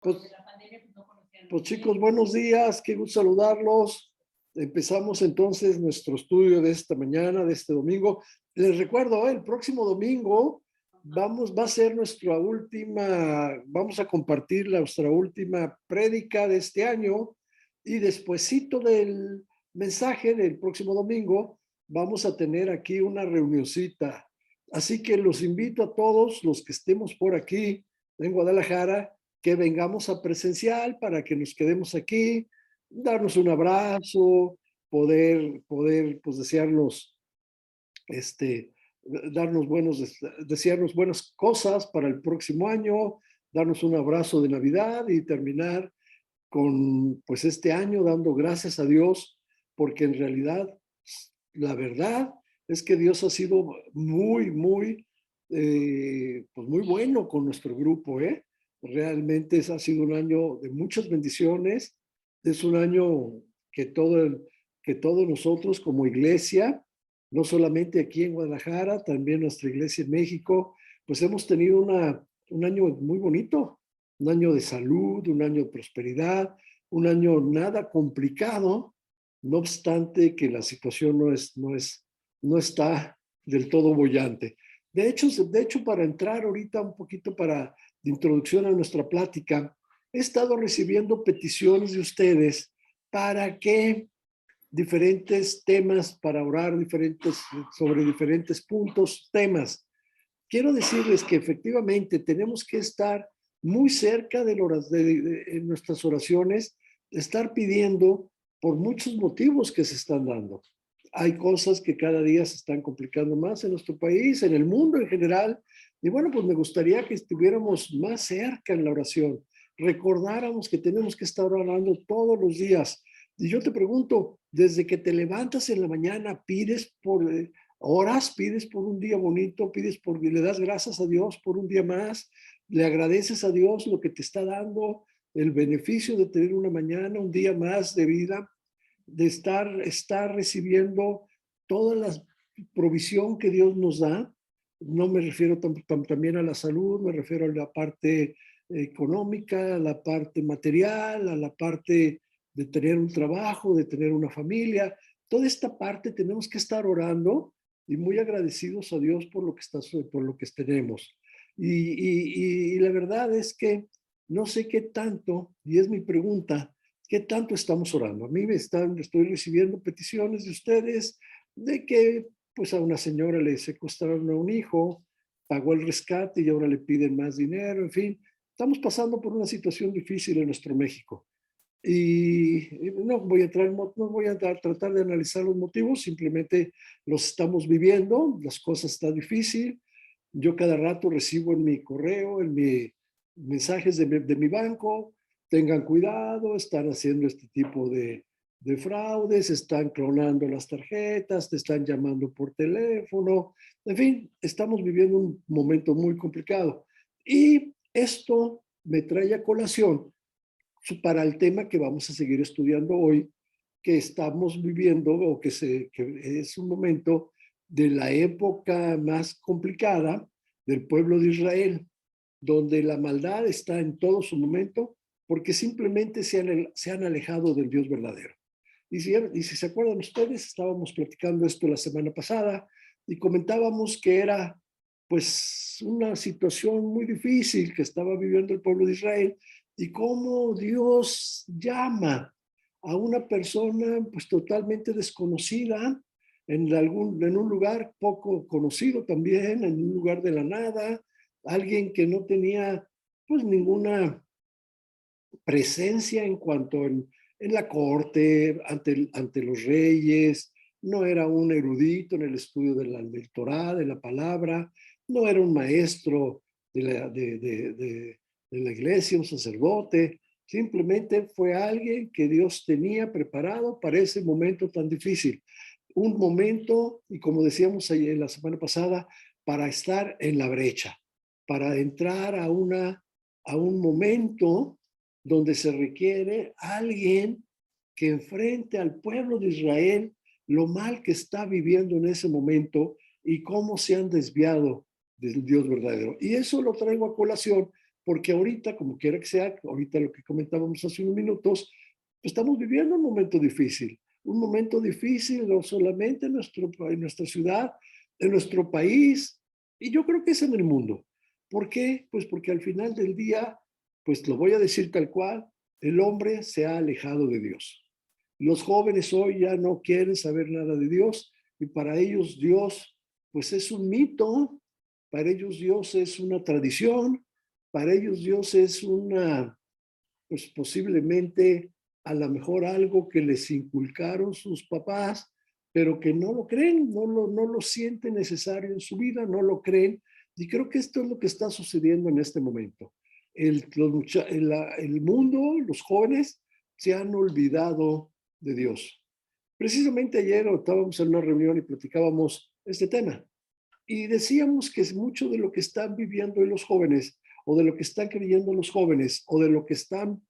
Pues, pues chicos, buenos días, qué gusto saludarlos. Empezamos entonces nuestro estudio de esta mañana, de este domingo. Les recuerdo, el próximo domingo va a ser vamos a compartir nuestra última prédica de este año y despuesito del mensaje del próximo domingo vamos a tener aquí una reunioncita. Así que los invito a todos los que estemos por aquí en Guadalajara que vengamos a presencial para que nos quedemos aquí, darnos un abrazo, poder pues desearnos, este, desearnos buenas cosas para el próximo año, darnos un abrazo de Navidad y terminar con pues este año dando gracias a Dios, porque en realidad la verdad es que Dios ha sido pues muy bueno con nuestro grupo, ¿eh? Realmente ha sido un año de muchas bendiciones, es un año que que todos nosotros como iglesia, no solamente aquí en Guadalajara, también nuestra iglesia en México, pues hemos tenido un año muy bonito, un año de salud, un año de prosperidad, un año nada complicado, no obstante que la situación no está del todo bollante. De hecho, para entrar ahorita un poquito de introducción a nuestra plática, he estado recibiendo peticiones de ustedes para que diferentes temas, para orar sobre diferentes puntos, temas. Quiero decirles que efectivamente tenemos que estar muy cerca en nuestras oraciones, estar pidiendo por muchos motivos que se están dando. Hay cosas que cada día se están complicando más en nuestro país, en el mundo en general. Y bueno, pues me gustaría que estuviéramos más cerca en la oración, recordáramos que tenemos que estar orando todos los días. Y yo te pregunto, desde que te levantas en la mañana, oras, pides por un día bonito, le das gracias a Dios por un día más, le agradeces a Dios lo que te está dando, el beneficio de tener una mañana, un día más de vida, de estar recibiendo toda la provisión que Dios nos da. No me refiero también a la salud, me refiero a la parte económica, a la parte material, a la parte de tener un trabajo, de tener una familia. Toda esta parte tenemos que estar orando y muy agradecidos a Dios por lo que tenemos. Y la verdad es que no sé qué tanto, y es mi pregunta, ¿qué tanto estamos orando? A mí estoy recibiendo peticiones de ustedes de que pues a una señora le secuestraron a un hijo, pagó el rescate y ahora le piden más dinero, en fin, estamos pasando por una situación difícil en nuestro México. Y no voy a tratar de analizar los motivos, simplemente los estamos viviendo, las cosas están difíciles. Yo cada rato recibo en mi correo, en mi mensajes de mi banco, tengan cuidado, están haciendo este tipo de fraudes, están clonando las tarjetas, te están llamando por teléfono, en fin, estamos viviendo un momento muy complicado. Y esto me trae a colación para el tema que vamos a seguir estudiando hoy, que estamos viviendo que es un momento de la época más complicada del pueblo de Israel, donde la maldad está en todo su momento porque simplemente se han alejado del Dios verdadero. Y si se acuerdan ustedes, estábamos platicando esto la semana pasada y comentábamos que era pues una situación muy difícil que estaba viviendo el pueblo de Israel y cómo Dios llama a una persona pues totalmente desconocida en un lugar poco conocido también, en un lugar de la nada, alguien que no tenía pues ninguna presencia en la corte, ante los reyes, no era un erudito en el estudio del Torá, de la palabra, no era un maestro de la iglesia, un sacerdote, simplemente fue alguien que Dios tenía preparado para ese momento tan difícil. Un momento, y como decíamos ayer, la semana pasada, para estar en la brecha, para entrar a un momento donde se requiere alguien que enfrente al pueblo de Israel lo mal que está viviendo en ese momento y cómo se han desviado del Dios verdadero. Y eso lo traigo a colación porque ahorita, como quiera que sea, ahorita lo que comentábamos hace unos minutos, estamos viviendo un momento difícil no solamente en nuestra ciudad, en nuestro país, y yo creo que es en el mundo. ¿Por qué? Pues porque al final del día, pues lo voy a decir tal cual, el hombre se ha alejado de Dios. Los jóvenes hoy ya no quieren saber nada de Dios y para ellos Dios, pues es un mito, para ellos Dios es una tradición, para ellos Dios es una, pues posiblemente a lo mejor algo que les inculcaron sus papás, pero que no lo creen, no lo sienten necesario en su vida, no lo creen. Y creo que esto es lo que está sucediendo en este momento. El mundo, los jóvenes, se han olvidado de Dios. Precisamente ayer estábamos en una reunión y platicábamos este tema. Y decíamos que es mucho de lo que están viviendo los jóvenes, o de lo que están creyendo los jóvenes, o de lo que están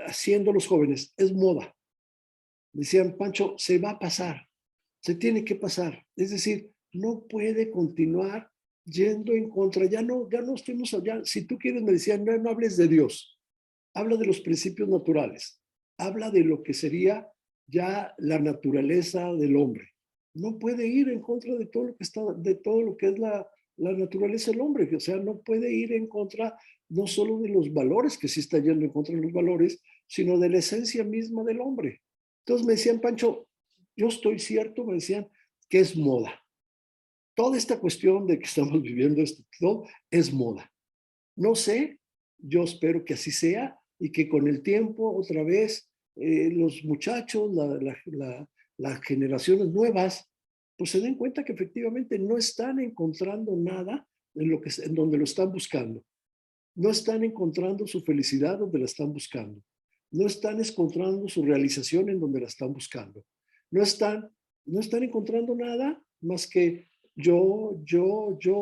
haciendo los jóvenes, es moda. Decían, Pancho, se va a pasar, se tiene que pasar. Es decir, no puede continuar yendo en contra. Ya no estemos allá. Si tú quieres, me decían, no hables de Dios. Habla de los principios naturales. Habla de lo que sería ya la naturaleza del hombre. No puede ir en contra de todo lo que está, de todo lo que es la naturaleza del hombre. O sea, no puede ir en contra no solo de los valores, que sí está yendo en contra de los valores, sino de la esencia misma del hombre. Entonces me decían, Pancho, yo estoy cierto, me decían, que es moda. Toda esta cuestión de que estamos viviendo esto todo es moda. No sé, yo espero que así sea y que con el tiempo otra vez los muchachos, las generaciones nuevas, pues se den cuenta que efectivamente no están encontrando nada en donde lo están buscando. No están encontrando su felicidad donde la están buscando. No están encontrando su realización en donde la están buscando. No están, no están encontrando nada más que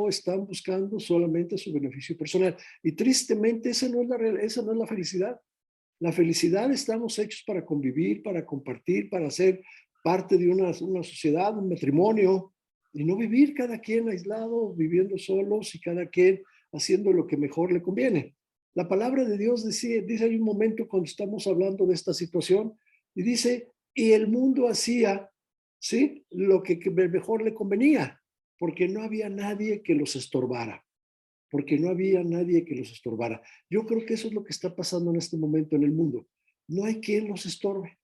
están buscando solamente su beneficio personal. Y tristemente esa no es la felicidad. La felicidad estamos hechos para convivir, para compartir, para ser parte de una sociedad, un matrimonio, y no vivir cada quien aislado, viviendo solos y cada quien haciendo lo que mejor le conviene. La palabra de Dios dice hay un momento cuando estamos hablando de esta situación y dice, y el mundo hacía, ¿sí? Lo que mejor le convenía, porque no había nadie que los estorbara, porque no había nadie que los estorbara. Yo creo que eso es lo que está pasando en este momento en el mundo. No hay quien los estorbe,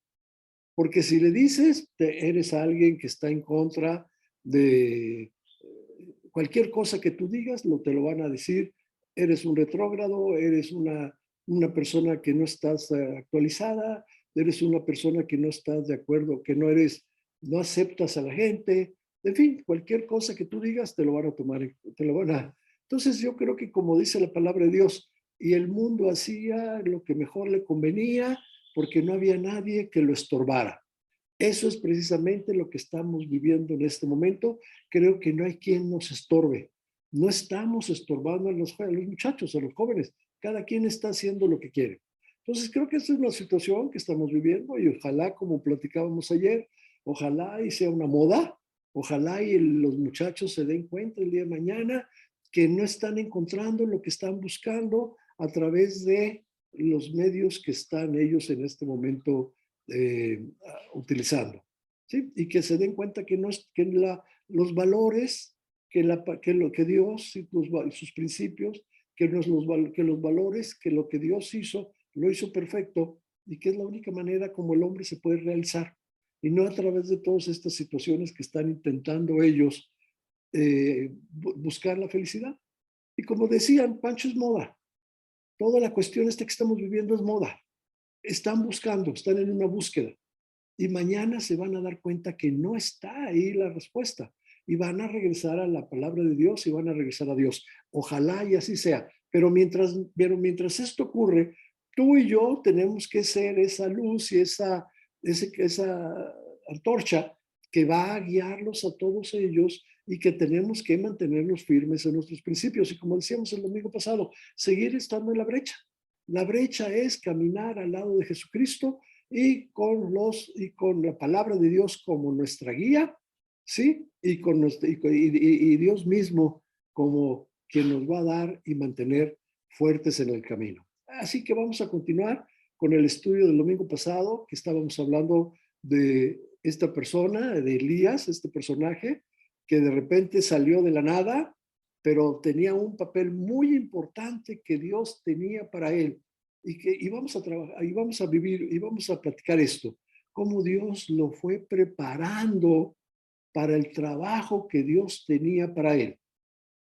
porque si le dices, eres alguien que está en contra de cualquier cosa que tú digas, te lo van a decir, eres un retrógrado, eres una persona que no estás actualizada, eres una persona que no estás de acuerdo, que no aceptas a la gente, en fin, cualquier cosa que tú digas te lo van a tomar, te lo van a... Entonces yo creo que como dice la palabra de Dios, y el mundo hacía lo que mejor le convenía porque no había nadie que lo estorbara. Eso es precisamente lo que estamos viviendo en este momento. Creo que no hay quien nos estorbe. No estamos estorbando a los muchachos, a los jóvenes. Cada quien está haciendo lo que quiere. Entonces, creo que esta es una situación que estamos viviendo y ojalá, como platicábamos ayer, ojalá y sea una moda, ojalá y los muchachos se den cuenta el día de mañana que no están encontrando lo que están buscando a través de los medios que están ellos en este momento utilizando, ¿sí? Y que se den cuenta que, no es, que los valores, que lo que Dios y sus principios, que los valores, que lo que Dios hizo, lo hizo perfecto y que es la única manera como el hombre se puede realizar y no a través de todas estas situaciones que están intentando ellos buscar la felicidad. Y como decían, Pancho, es moda. Toda la cuestión esta que estamos viviendo es moda. Están buscando, están en una búsqueda y mañana se van a dar cuenta que no está ahí la respuesta y van a regresar a la palabra de Dios y van a regresar a Dios. Ojalá y así sea. Pero mientras esto ocurre, tú y yo tenemos que ser esa luz y esa antorcha que va a guiarlos a todos ellos y que tenemos que mantenernos firmes en nuestros principios. Y como decíamos el domingo pasado, seguir estando en la brecha. La brecha es caminar al lado de Jesucristo y con la palabra de Dios como nuestra guía, ¿sí? Y Dios mismo como quien nos va a dar y mantener fuertes en el camino. Así que vamos a continuar con el estudio del domingo pasado, que estábamos hablando de esta persona, de Elías, este personaje, que de repente salió de la nada, pero tenía un papel muy importante que Dios tenía para él. Y vamos a trabajar, y vamos a vivir, y vamos a platicar esto, cómo Dios lo fue preparando para el trabajo que Dios tenía para él.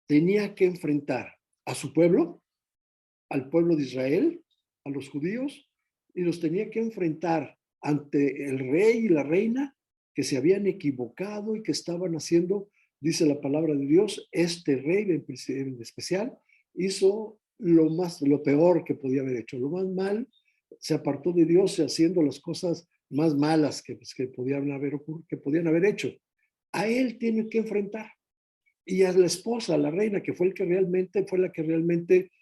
Tenía que enfrentar a su pueblo, al pueblo de Israel, a los judíos, y los tenía que enfrentar ante el rey y la reina que se habían equivocado y que estaban haciendo, dice la palabra de Dios, este rey en especial hizo lo peor que podía haber hecho, lo más mal, se apartó de Dios haciendo las cosas más malas que podían haber hecho. A él tiene que enfrentar. Y a la esposa, a la reina, que fue la que realmente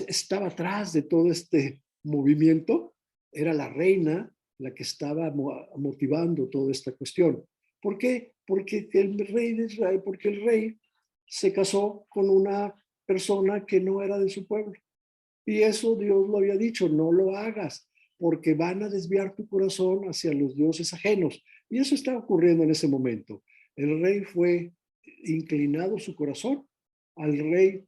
estaba atrás de todo este movimiento, era la reina la que estaba motivando toda esta cuestión. ¿Por qué? Porque el rey de Israel, porque el rey se casó con una persona que no era de su pueblo. Y eso Dios lo había dicho, no lo hagas, porque van a desviar tu corazón hacia los dioses ajenos. Y eso estaba ocurriendo en ese momento. El rey fue inclinado su corazón al rey,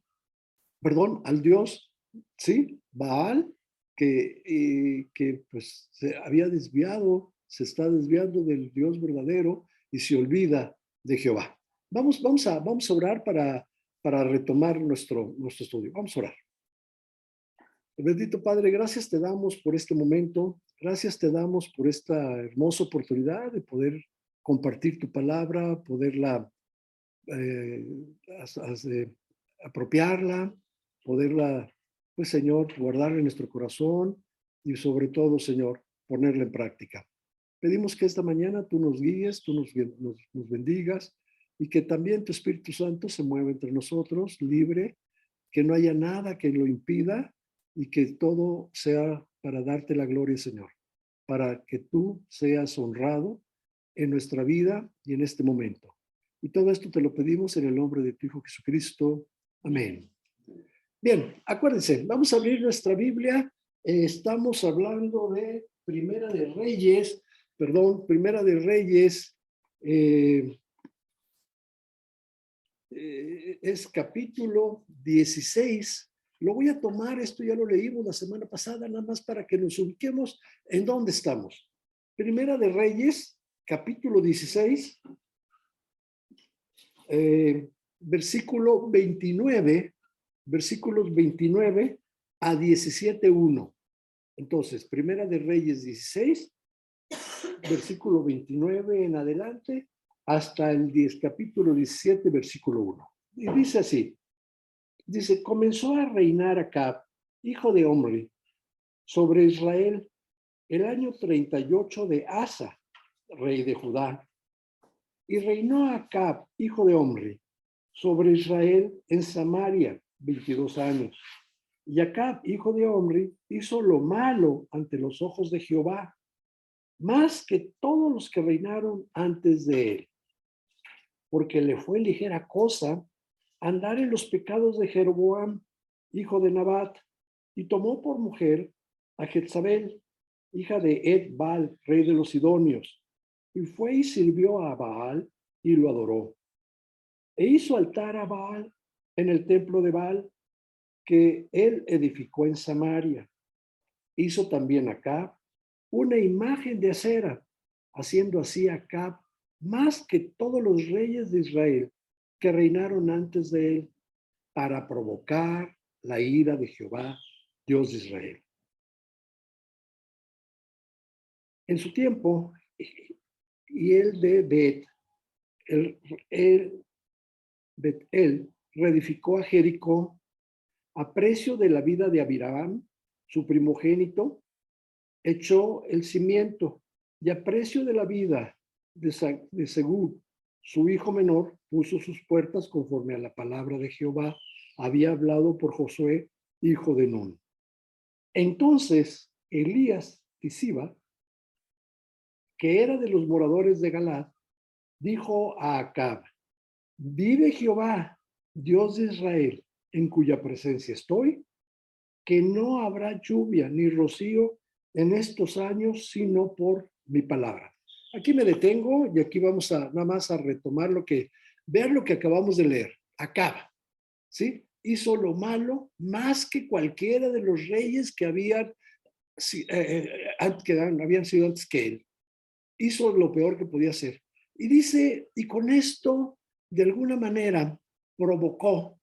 perdón, al dios, ¿sí? Baal, que pues se había desviado, se está desviando del Dios verdadero y se olvida de Jehová. Vamos a orar para retomar nuestro estudio. Vamos a orar. Bendito Padre, gracias te damos por este momento, gracias te damos por esta hermosa oportunidad de poder compartir tu palabra, poderla eh, apropiarla, poderla, pues Señor, guardarla en nuestro corazón y sobre todo, Señor, ponerla en práctica. Pedimos que esta mañana tú nos guíes, tú nos bendigas y que también tu Espíritu Santo se mueva entre nosotros libre, que no haya nada que lo impida y que todo sea para darte la gloria, Señor, para que tú seas honrado en nuestra vida y en este momento. Y todo esto te lo pedimos en el nombre de tu Hijo Jesucristo. Amén. Bien, acuérdense, vamos a abrir nuestra Biblia. Estamos hablando de Primera de Reyes, es capítulo 16. Lo voy a tomar, esto ya lo leímos la semana pasada, nada más para que nos ubiquemos en dónde estamos. Primera de Reyes, capítulo 16, versículo 29, versículos 29 a 17:1. Entonces, Primera de Reyes 16, versículo 29 en adelante, hasta el capítulo 17, versículo 1. Y dice así, dice, comenzó a reinar Acab, hijo de Omri, sobre Israel el año 38 de Asa, rey de Judá. Y reinó Acab, hijo de Omri, sobre Israel en Samaria 22 años. Y Acab, hijo de Omri, hizo lo malo ante los ojos de Jehová, más que todos los que reinaron antes de él, porque le fue ligera cosa andar en los pecados de Jeroboam, hijo de Nabat, y tomó por mujer a Jezabel, hija de Ed-Baal, rey de los Sidonios, y fue y sirvió a Baal y lo adoró. E hizo altar a Baal en el templo de Baal que él edificó en Samaria. Hizo también Acab una imagen de acera, haciendo así Acab más que todos los reyes de Israel que reinaron antes de él, para provocar la ira de Jehová, Dios de Israel. En su tiempo, y él de Betel reedificó a Jericó a precio de la vida de Abiram, su primogénito, echó el cimiento, y a precio de la vida de Segub, su hijo menor, puso sus puertas conforme a la palabra de Jehová había hablado por Josué, hijo de Nun. Entonces Elías Tisiba, que era de los moradores de Galad, dijo a Acab, vive Jehová, Dios de Israel, en cuya presencia estoy, que no habrá lluvia ni rocío en estos años, sino por mi palabra. Aquí me detengo y aquí vamos a nada más a retomar ver lo que acabamos de leer. Acaba, ¿sí? Hizo lo malo más que cualquiera de los reyes que habían sido antes que él. Hizo lo peor que podía hacer. Y dice, y con esto, de alguna manera, provocó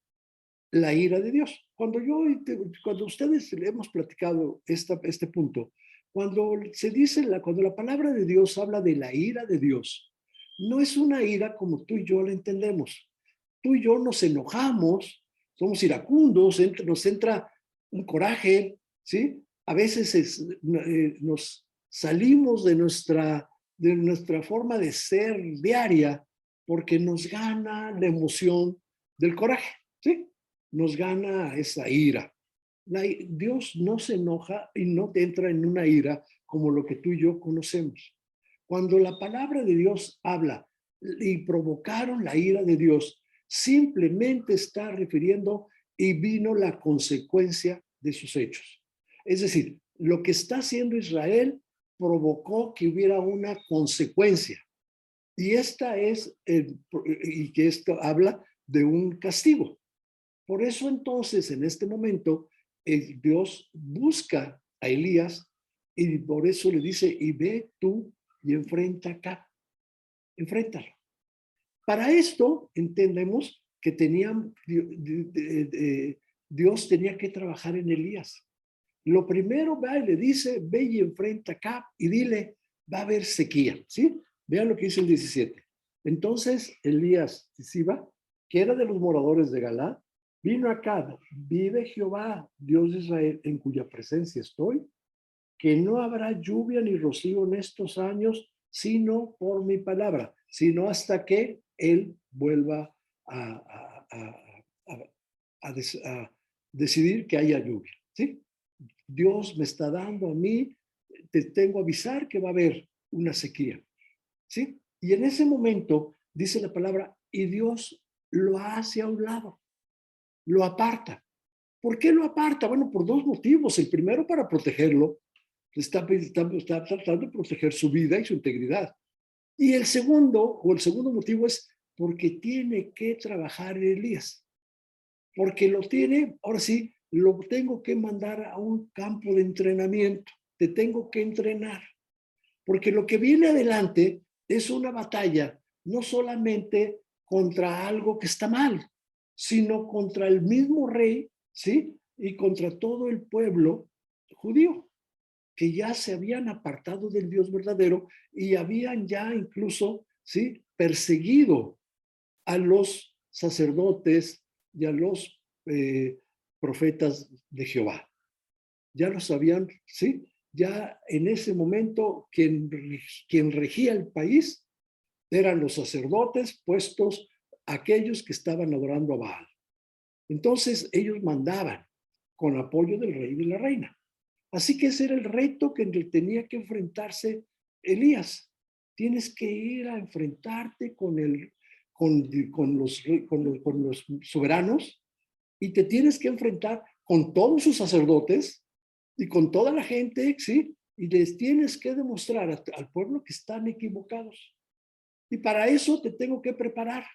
la ira de Dios. Cuando ustedes le hemos platicado este punto, cuando se dice, cuando la palabra de Dios habla de la ira de Dios, no es una ira como tú y yo la entendemos. Tú y yo nos enojamos, somos iracundos, nos entra un coraje, ¿sí? A veces nos salimos de nuestra forma de ser diaria porque nos gana la emoción del coraje, ¿sí? Nos gana esa ira. Dios no se enoja y no te entra en una ira como lo que tú y yo conocemos. Cuando la palabra de Dios habla y provocaron la ira de Dios, simplemente está refiriendo y vino la consecuencia de sus hechos. Es decir, lo que está haciendo Israel provocó que hubiera una consecuencia. Y y que esto habla de un castigo. Por eso entonces, en este momento, Dios busca a Elías y por eso le dice, y ve tú y enfrenta acá, enfréntalo. Para esto entendemos que Dios tenía que trabajar en Elías. Lo primero va y le dice, ve y enfrenta acá y dile, va a haber sequía, ¿sí? Vean lo que dice el 17. Entonces Elías Tisiba, que era de los moradores de Galad, vino acá, vive Jehová, Dios de Israel, en cuya presencia estoy, que no habrá lluvia ni rocío en estos años, sino por mi palabra, sino hasta que Él vuelva a decidir que haya lluvia, ¿sí? Dios me está dando a mí, te tengo a avisar que va a haber una sequía, ¿sí? Y en ese momento dice la palabra, y Dios lo hace a un lado, lo aparta. ¿Por qué lo aparta? Bueno, por dos motivos. El primero, para protegerlo, está tratando de proteger su vida y su integridad. Y el segundo motivo es porque tiene que trabajar en Elías. Porque lo tiene, ahora sí, lo tengo que mandar a un campo de entrenamiento. Te tengo que entrenar. Porque lo que viene adelante es una batalla, no solamente contra algo que está mal, sino contra el mismo rey, ¿sí? Y contra todo el pueblo judío, que ya se habían apartado del Dios verdadero y habían ya incluso, ¿sí? Perseguido a los sacerdotes y a los profetas de Jehová. Ya lo sabían, ¿sí? Ya en ese momento quien regía el país eran los sacerdotes puestos aquellos que estaban adorando a Baal. Entonces ellos mandaban con apoyo del rey y de la reina. Así que ese era el reto que tenía que enfrentarse Elías. Tienes que ir a enfrentarte con los soberanos y te tienes que enfrentar con todos sus sacerdotes y con toda la gente, ¿sí? Y les tienes que demostrar al pueblo que están equivocados. Y para eso te tengo que preparar,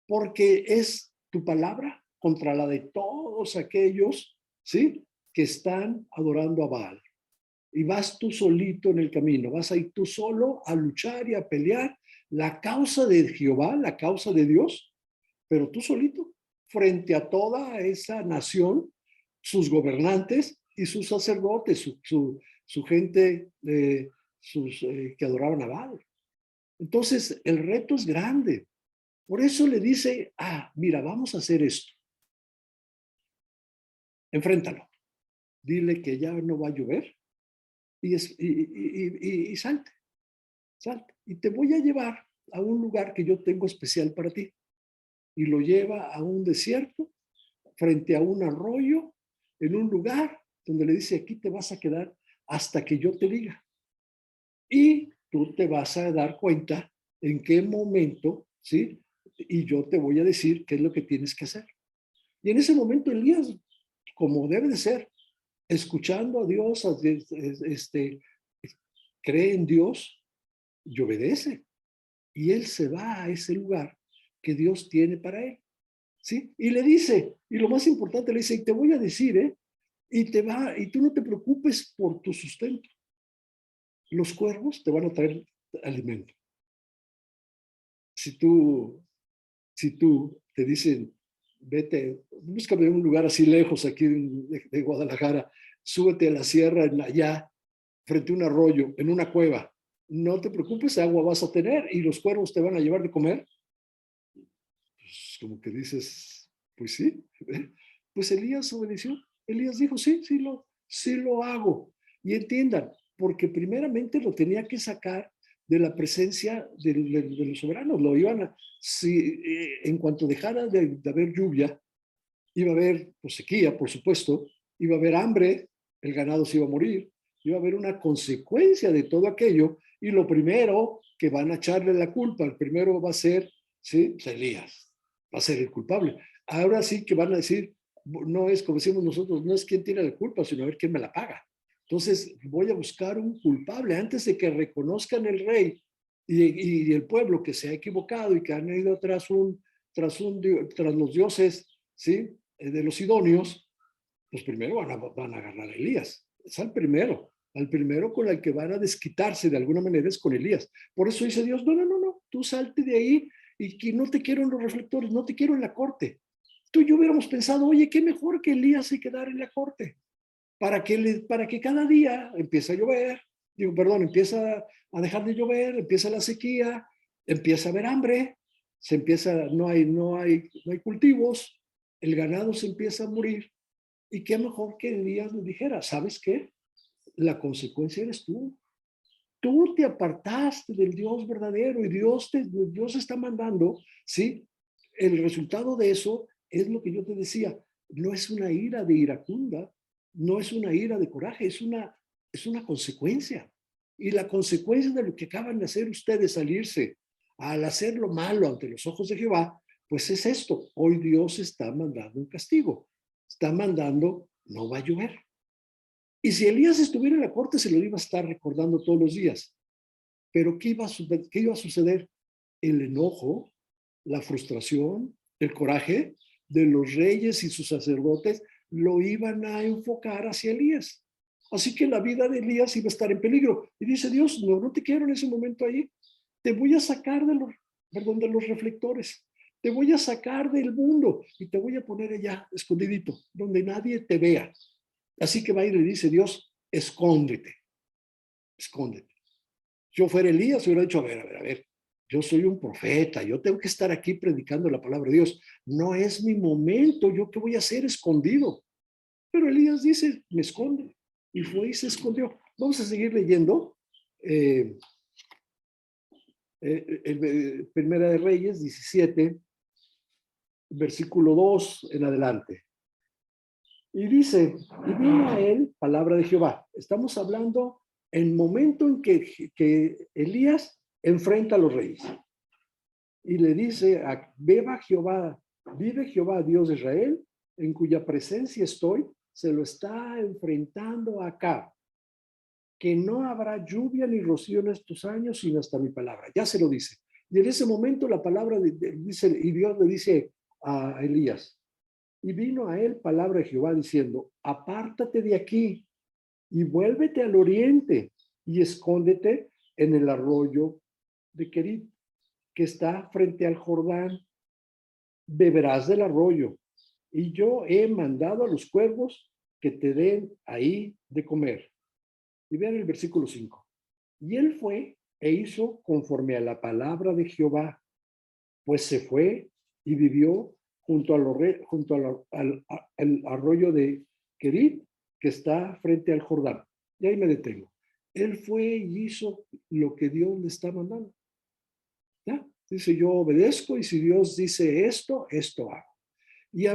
porque es tu palabra contra la de todos aquellos, ¿sí? Que están adorando a Baal. Y vas tú solito en el camino, vas a ir tú solo a luchar y a pelear la causa de Jehová, la causa de Dios, pero tú solito, frente a toda esa nación, sus gobernantes y sus sacerdotes, su gente que adoraban a Baal. Entonces, el reto es grande. Por eso le dice, mira, vamos a hacer esto. Enfréntalo. Dile que ya no va a llover y salte, salte. Y te voy a llevar a un lugar que yo tengo especial para ti. Y lo lleva a un desierto, frente a un arroyo, en un lugar donde le dice, aquí te vas a quedar hasta que yo te diga. Y tú te vas a dar cuenta en qué momento, ¿sí? Y yo te voy a decir qué es lo que tienes que hacer. Y en ese momento Elías, como debe de ser, escuchando a Dios, cree en Dios y obedece. Y él se va a ese lugar que Dios tiene para él, ¿sí? Y le dice, y lo más importante, le dice, y te voy a decir, y tú no te preocupes por tu sustento. Los cuervos te van a traer alimento. Si tú, si tú te dicen, vete, búscame un lugar así lejos aquí de Guadalajara, súbete a la sierra allá, frente a un arroyo, en una cueva. No te preocupes, agua vas a tener y los cuervos te van a llevar de comer. Pues como que dices, pues sí. Pues Elías obedeció. Elías dijo, sí lo hago. Y entiendan, porque primeramente lo tenía que sacar de la presencia de los soberanos. Lo iban a, si, en cuanto dejara de haber lluvia, iba a haber pues, sequía, por supuesto, iba a haber hambre, el ganado se iba a morir, iba a haber una consecuencia de todo aquello, y lo primero que van a echarle la culpa, el primero va a ser, ¿sí? Elías, va a ser el culpable. Ahora sí que van a decir, no es como decimos nosotros, no es quién tiene la culpa, sino a ver quién me la paga. Entonces voy a buscar un culpable antes de que reconozcan el rey y el pueblo que se ha equivocado y que han ido tras los dioses, ¿sí? De los idóneos, pues primero van a agarrar a Elías. Es al primero con el que van a desquitarse de alguna manera es con Elías. Por eso dice Dios, no, tú salte de ahí y que no te quiero en los reflectores, no te quiero en la corte. Tú y yo hubiéramos pensado, oye, qué mejor que Elías se quedara en la corte, para que cada día empiece a llover, empieza a dejar de llover, empieza la sequía, empieza a haber hambre, no hay cultivos, el ganado se empieza a morir. Y qué mejor que Elías le dijera, ¿sabes qué? La consecuencia eres tú. Tú te apartaste del Dios verdadero y Dios está mandando, ¿sí? El resultado de eso es lo que yo te decía, no es una ira de iracunda, no es una ira de coraje, es una consecuencia. Y la consecuencia de lo que acaban de hacer ustedes al irse, al hacer lo malo ante los ojos de Jehová, pues es esto. Hoy Dios está mandando un castigo. Está mandando, no va a llover. Y si Elías estuviera en la corte, se lo iba a estar recordando todos los días. Pero qué iba a suceder? El enojo, la frustración, el coraje de los reyes y sus sacerdotes lo iban a enfocar hacia Elías. Así que la vida de Elías iba a estar en peligro. Y dice Dios, no te quiero en ese momento ahí. Te voy a sacar de los reflectores. Te voy a sacar del mundo y te voy a poner allá, escondidito, donde nadie te vea. Así que va y le dice Dios, escóndete, escóndete. Yo fuera Elías, hubiera dicho, a ver, yo soy un profeta, yo tengo que estar aquí predicando la palabra de Dios. No es mi momento, ¿yo qué voy a hacer escondido? Pero Elías dice, me esconde. Y fue y se escondió. Vamos a seguir leyendo. Primera de Reyes 17, versículo 2 en adelante. Y dice, y vino a él palabra de Jehová. Estamos hablando en el momento en que Elías enfrenta a los reyes. Y le dice, vive Jehová, Dios de Israel, en cuya presencia estoy, se lo está enfrentando acá, que no habrá lluvia ni rocío en estos años, sino hasta mi palabra. Ya se lo dice. Y en ese momento la palabra dice, y Dios le dice a Elías, y vino a él palabra de Jehová diciendo, apártate de aquí y vuélvete al oriente y escóndete en el arroyo de Querit, que está frente al Jordán. Beberás del arroyo, y yo he mandado a los cuervos que te den ahí de comer. Y vean el versículo 5. Y él fue e hizo conforme a la palabra de Jehová, pues se fue y vivió al arroyo de Querit, que está frente al Jordán. Y ahí me detengo. Él fue y hizo lo que Dios le está mandando. ¿Ya? Dice, yo obedezco y si Dios dice esto, esto hago. Y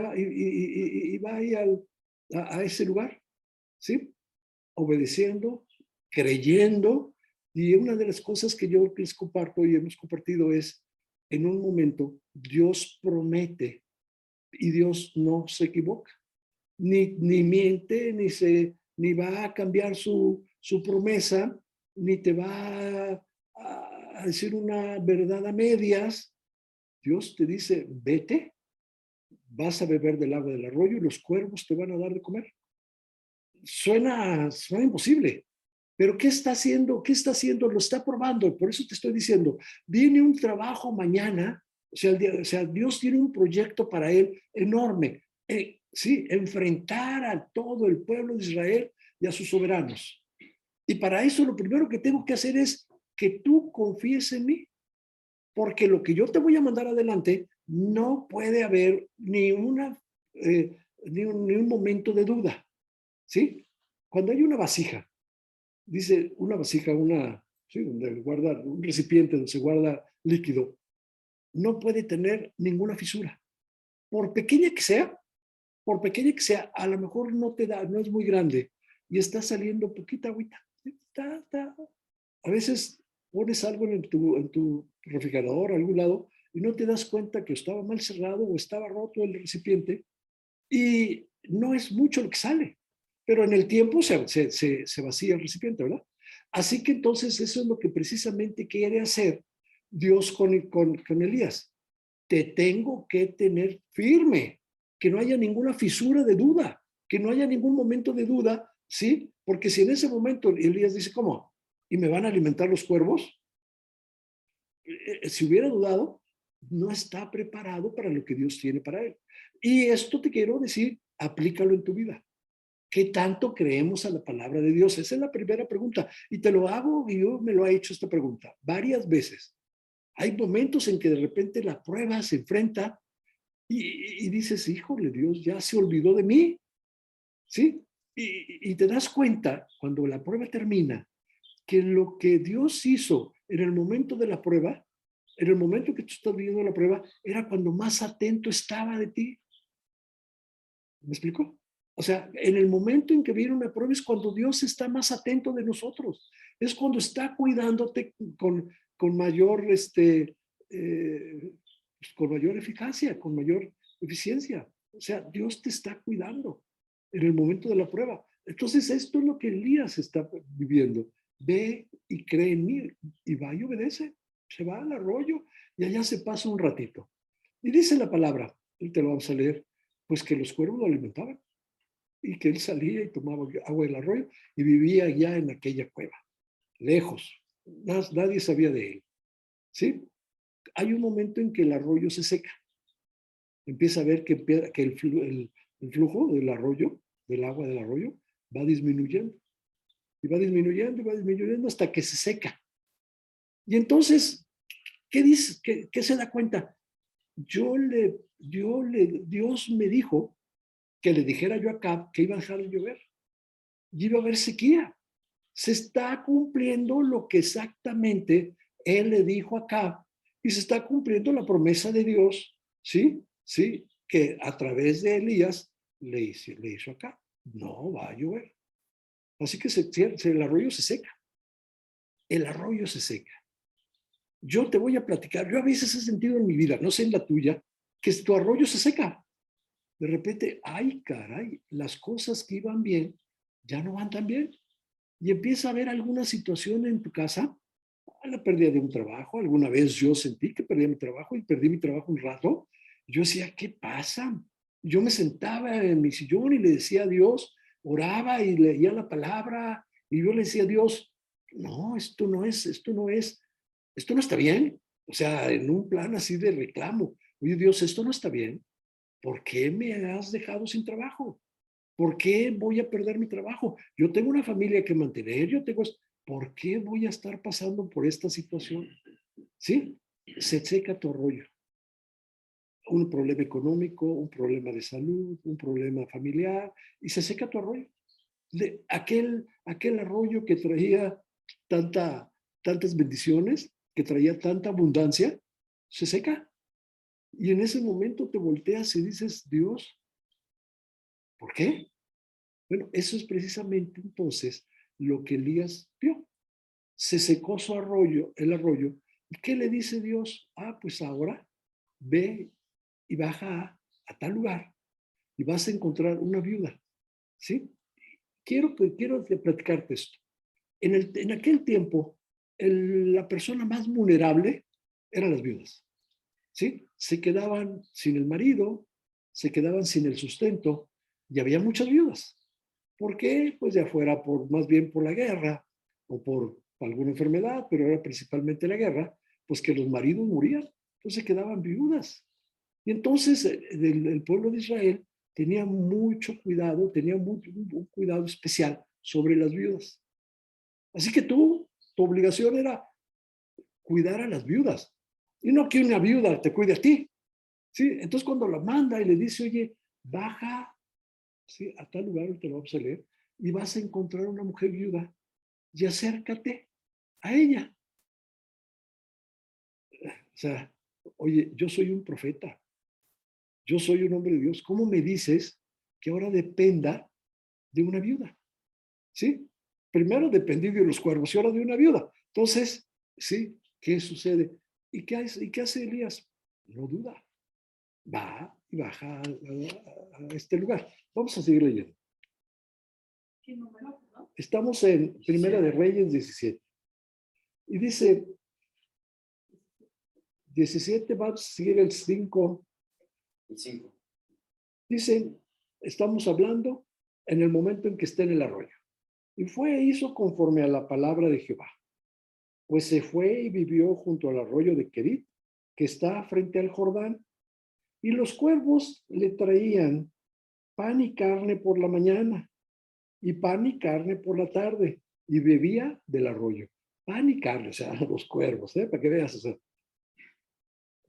va ahí a ese lugar, ¿sí? Obedeciendo, creyendo. Y una de las cosas que yo les comparto y hemos compartido es, en un momento, Dios promete y Dios no se equivoca, ni miente, ni va a cambiar su promesa, ni te va a decir una verdad a medias. Dios te dice, vete, vas a beber del agua del arroyo y los cuervos te van a dar de comer. Suena imposible, pero ¿qué está haciendo? ¿Qué está haciendo? Lo está probando. Por eso te estoy diciendo, viene un trabajo mañana, o sea, Dios tiene un proyecto para él enorme. Sí, enfrentar a todo el pueblo de Israel y a sus soberanos. Y para eso lo primero que tengo que hacer es que tú confíes en mí, porque lo que yo te voy a mandar adelante no puede haber ni un momento de duda, ¿sí? Cuando hay una vasija, dice una vasija, sí, donde guarda un recipiente donde se guarda líquido, no puede tener ninguna fisura. Por pequeña que sea, a lo mejor no es muy grande y está saliendo poquita agüita. A veces pones algo en tu refrigerador, a algún lado, y no te das cuenta que estaba mal cerrado o estaba roto el recipiente y no es mucho lo que sale, pero en el tiempo se vacía el recipiente, ¿verdad? Así que entonces eso es lo que precisamente quiere hacer Dios con Elías. Te tengo que tener firme, que no haya ninguna fisura de duda, que no haya ningún momento de duda, ¿sí? Porque si en ese momento Elías dice, ¿cómo? ¿Y me van a alimentar los cuervos? Si hubiera dudado, no está preparado para lo que Dios tiene para él. Y esto te quiero decir, aplícalo en tu vida. ¿Qué tanto creemos a la palabra de Dios? Esa es la primera pregunta. Y te lo hago, y yo me lo he hecho esta pregunta varias veces. Hay momentos en que de repente la prueba se enfrenta y dices, híjole, Dios ya se olvidó de mí, ¿sí? Y te das cuenta cuando la prueba termina que lo que Dios hizo en el momento de la prueba, en el momento que tú estás viviendo la prueba, era cuando más atento estaba de ti. ¿Me explico? O sea, en el momento en que viene una prueba es cuando Dios está más atento de nosotros. Es cuando está cuidándote con mayor, con mayor eficacia, con mayor eficiencia. O sea, Dios te está cuidando en el momento de la prueba. Entonces, esto es lo que Elías está viviendo. Ve y cree en mí y va y obedece. Se va al arroyo y allá se pasa un ratito. Y dice la palabra, y te lo vamos a leer, pues que los cuervos lo alimentaban y que él salía y tomaba agua del arroyo y vivía ya en aquella cueva, lejos. Nadie sabía de él. ¿Sí? Hay un momento en que el arroyo se seca. Empieza a ver que el flujo del arroyo, del agua del arroyo, va disminuyendo. Y va disminuyendo y va disminuyendo hasta que se seca. Y entonces, ¿qué dice? ¿Qué se da cuenta? Dios me dijo que le dijera yo a Acab que iba a dejar de llover y iba a haber sequía. Se está cumpliendo lo que exactamente él le dijo a Acab y se está cumpliendo la promesa de Dios, ¿sí? Sí, que a través de Elías le hizo a Acab. No va a llover. Así que el arroyo se seca. El arroyo se seca. Yo te voy a platicar, yo a veces he sentido en mi vida, no sé en la tuya, que tu arroyo se seca. De repente, ay, caray, las cosas que iban bien ya no van tan bien. Y empieza a haber alguna situación en tu casa, la pérdida de un trabajo. Alguna vez yo sentí que perdí mi trabajo y perdí mi trabajo un rato. Yo decía, ¿qué pasa? Yo me sentaba en mi sillón y le decía a Dios, oraba y leía la palabra y yo le decía a Dios, no, esto no está bien. O sea, en un plan así de reclamo. Oye, Dios, esto no está bien. ¿Por qué me has dejado sin trabajo? ¿Por qué voy a perder mi trabajo? Yo tengo una familia que mantener, ¿por qué voy a estar pasando por esta situación? ¿Sí? Se seca tu arroyo. Un problema económico, un problema de salud, un problema familiar, y se seca tu arroyo. Aquel arroyo que traía tantas bendiciones, que traía tanta abundancia, se seca. Y en ese momento te volteas y dices, Dios, ¿por qué? Bueno, eso es precisamente entonces lo que Elías vio. Se secó el arroyo. ¿Y qué le dice Dios? Ah, pues ahora ve y baja a tal lugar y vas a encontrar una viuda, ¿sí? quiero platicarte esto. En aquel tiempo, la persona más vulnerable eran las viudas, ¿sí? Se quedaban sin el marido, se quedaban sin el sustento, y había muchas viudas. ¿Por qué? Pues ya fuera más bien por la guerra o por alguna enfermedad, pero era principalmente la guerra, pues que los maridos morían, entonces quedaban viudas. Y entonces el pueblo de Israel tenía mucho cuidado, tenía un cuidado especial sobre las viudas. Así que tu obligación era cuidar a las viudas. Y no que una viuda te cuide a ti. ¿Sí? Entonces cuando la manda y le dice, oye, baja, ¿sí?, a tal lugar, te lo vamos a leer, y vas a encontrar una mujer viuda y acércate a ella. O sea, oye, yo soy un profeta, yo soy un hombre de Dios. ¿Cómo me dices que ahora dependa de una viuda? ¿Sí? Primero dependí de los cuervos y ahora de una viuda. Entonces, ¿sí? ¿Qué sucede? ¿Y qué hace Elías? No duda. Va y baja a este lugar. Vamos a seguir leyendo. ¿Qué número? Estamos en Primera de Reyes 17. Y dice, 17, vamos a seguir el 5. El 5. Dice, estamos hablando en el momento en que está en el arroyo. Y fue e hizo conforme a la palabra de Jehová. Pues se fue y vivió junto al arroyo de Querit, que está frente al Jordán. Y los cuervos le traían pan y carne por la mañana, y pan y carne por la tarde, y bebía del arroyo. Pan y carne, o sea, los cuervos, para que veas. O sea.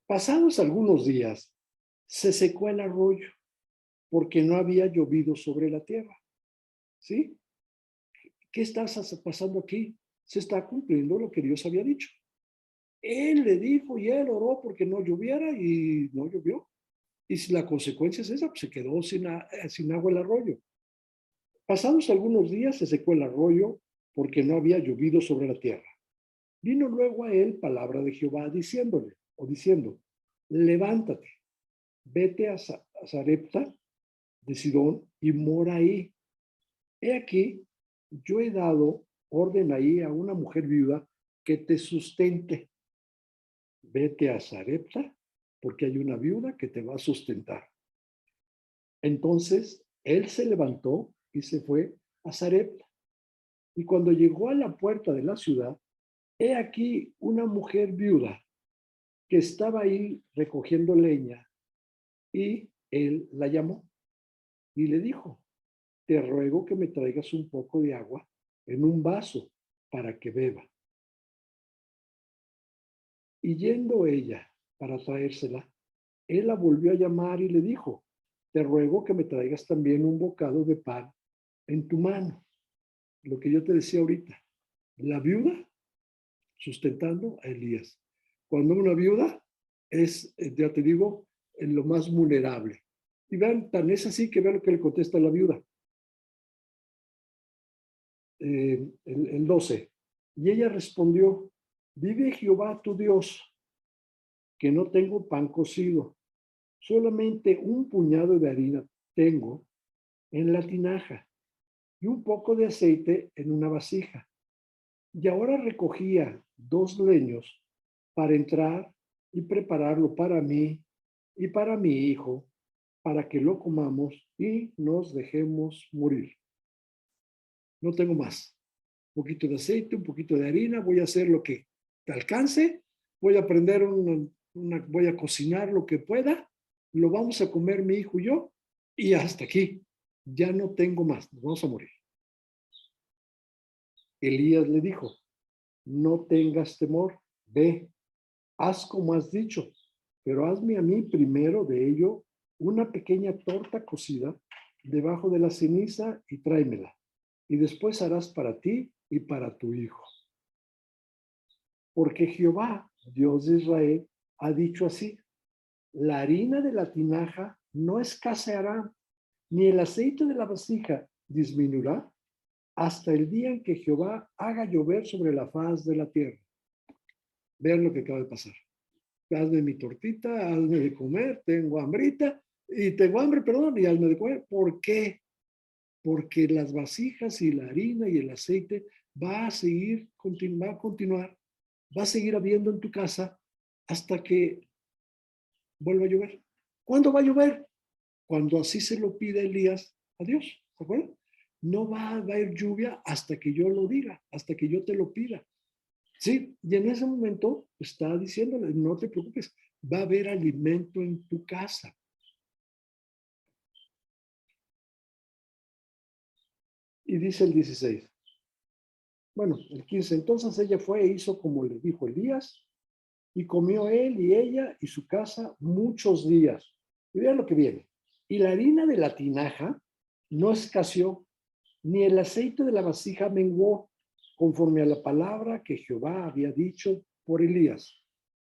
Pasados algunos días, se secó el arroyo, porque no había llovido sobre la tierra. ¿Sí? ¿Qué está pasando aquí? Se está cumpliendo lo que Dios había dicho. Él le dijo y él oró porque no lloviera y no llovió. Y si la consecuencia es esa, pues se quedó sin agua el arroyo. Pasados algunos días se secó el arroyo porque no había llovido sobre la tierra. Vino luego a él palabra de Jehová diciendo, levántate, vete a Sarepta de Sidón y mora ahí. He aquí, yo he dado orden ahí a una mujer viuda que te sustente. Vete a Sarepta porque hay una viuda que te va a sustentar. Entonces él se levantó y se fue a Sarepta. Y cuando llegó a la puerta de la ciudad, he aquí una mujer viuda que estaba ahí recogiendo leña, y él la llamó y le dijo, te ruego que me traigas un poco de agua en un vaso para que beba. Y yendo ella para traérsela, él la volvió a llamar y le dijo, te ruego que me traigas también un bocado de pan en tu mano. Lo que yo te decía ahorita, la viuda sustentando a Elías. Cuando una viuda es, ya te digo, en lo más vulnerable. Y vean, tan es así que vean lo que le contesta la viuda. El 12. Y ella respondió, vive Jehová tu Dios, que no tengo pan cocido, solamente un puñado de harina tengo en la tinaja y un poco de aceite en una vasija. Y ahora recogía 2 leños para entrar y prepararlo para mí y para mi hijo, para que lo comamos y nos dejemos morir. No tengo más. Un poquito de aceite, un poquito de harina, voy a hacer lo que te alcance, voy a aprender voy a cocinar lo que pueda, lo vamos a comer mi hijo y yo, y hasta aquí. Ya no tengo más, nos vamos a morir. Elías le dijo, no tengas temor, ve, haz como has dicho, pero hazme a mí primero de ello una pequeña torta cocida debajo de la ceniza y tráemela. Y después harás para ti y para tu hijo. Porque Jehová, Dios de Israel, ha dicho así, la harina de la tinaja no escaseará, ni el aceite de la vasija disminuirá, hasta el día en que Jehová haga llover sobre la faz de la tierra. Vean lo que acaba de pasar. Hazme mi tortita, hazme de comer, tengo hambrita, y tengo hambre, perdón, y hazme de comer. ¿Por qué? porque las vasijas y la harina y el aceite va a seguir, va a continuar, va a seguir habiendo en tu casa hasta que vuelva a llover. ¿Cuándo va a llover? Cuando así se lo pide Elías a Dios, ¿de acuerdo? No va a haber lluvia hasta que yo lo diga, hasta que yo te lo pida. Sí, y en ese momento está diciéndole, no te preocupes, va a haber alimento en tu casa. Y dice el 16. Bueno, el 15. Entonces ella fue e hizo como le dijo Elías, y comió él y ella y su casa muchos días. Y vean lo que viene. Y la harina de la tinaja no escaseó, ni el aceite de la vasija menguó, conforme a la palabra que Jehová había dicho por Elías.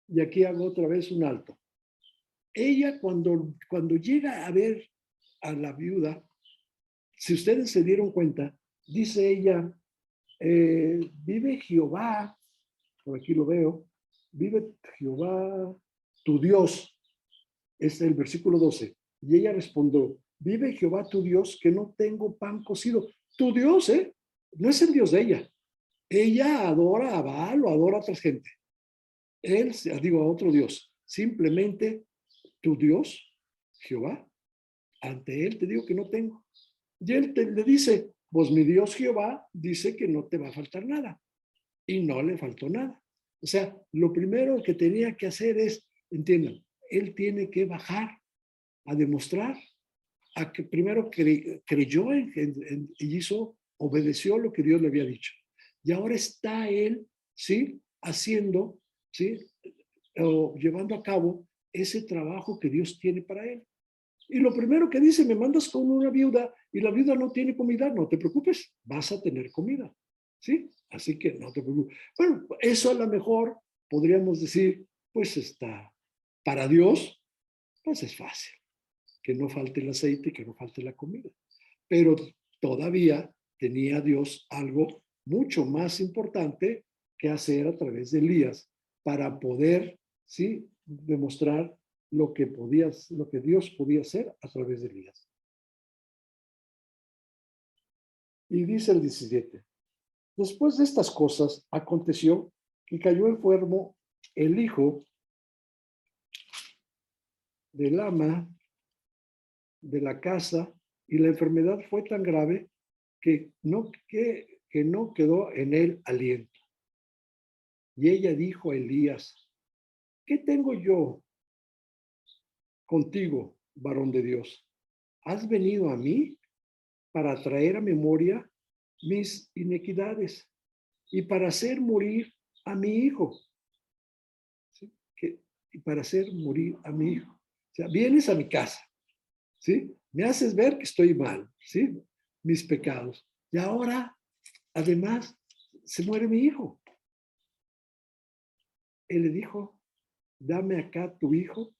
Y aquí hago otra vez un alto. Ella cuando llega a ver a la viuda, si ustedes se dieron cuenta, dice ella, vive Jehová, por aquí lo veo, vive Jehová, tu Dios, es el versículo 12. Y ella respondió, vive Jehová tu Dios, que no tengo pan cocido. Tu Dios, no es el Dios de ella. Ella adora a Baal o adora a otra gente. Él, digo, a otro Dios. Simplemente tu Dios, Jehová, ante él te digo que no tengo. Y él le dice, pues mi Dios Jehová dice que no te va a faltar nada. Y no le faltó nada. O sea, lo primero que tenía que hacer es, entiendan, él tiene que bajar a demostrar a que primero creyó y hizo, obedeció lo que Dios le había dicho. Y ahora está él, ¿sí? Haciendo, ¿sí? O llevando a cabo ese trabajo que Dios tiene para él. Y lo primero que dice, me mandas con una viuda y la viuda no tiene comida, no te preocupes, vas a tener comida, ¿sí? Así que no te preocupes. Bueno, eso a lo mejor podríamos decir, pues está, para Dios, pues es fácil, que no falte el aceite, que no falte la comida. Pero todavía tenía Dios algo mucho más importante que hacer a través de Elías para poder, ¿sí? Demostrar lo que Dios podía hacer a través de Elías. Y dice el 17, después de estas cosas aconteció que cayó enfermo el hijo del ama de la casa y la enfermedad fue tan grave que no quedó en él aliento. Y ella dijo a Elías, ¿qué tengo yo contigo, varón de Dios? ¿Has venido a mí para traer a memoria mis inequidades y para hacer morir a mi hijo? ¿Sí? Y para hacer morir a mi hijo. O sea, vienes a mi casa, ¿sí? Me haces ver que estoy mal, ¿sí? Mis pecados. Y ahora, además, se muere mi hijo. Él le dijo, dame acá tu hijo.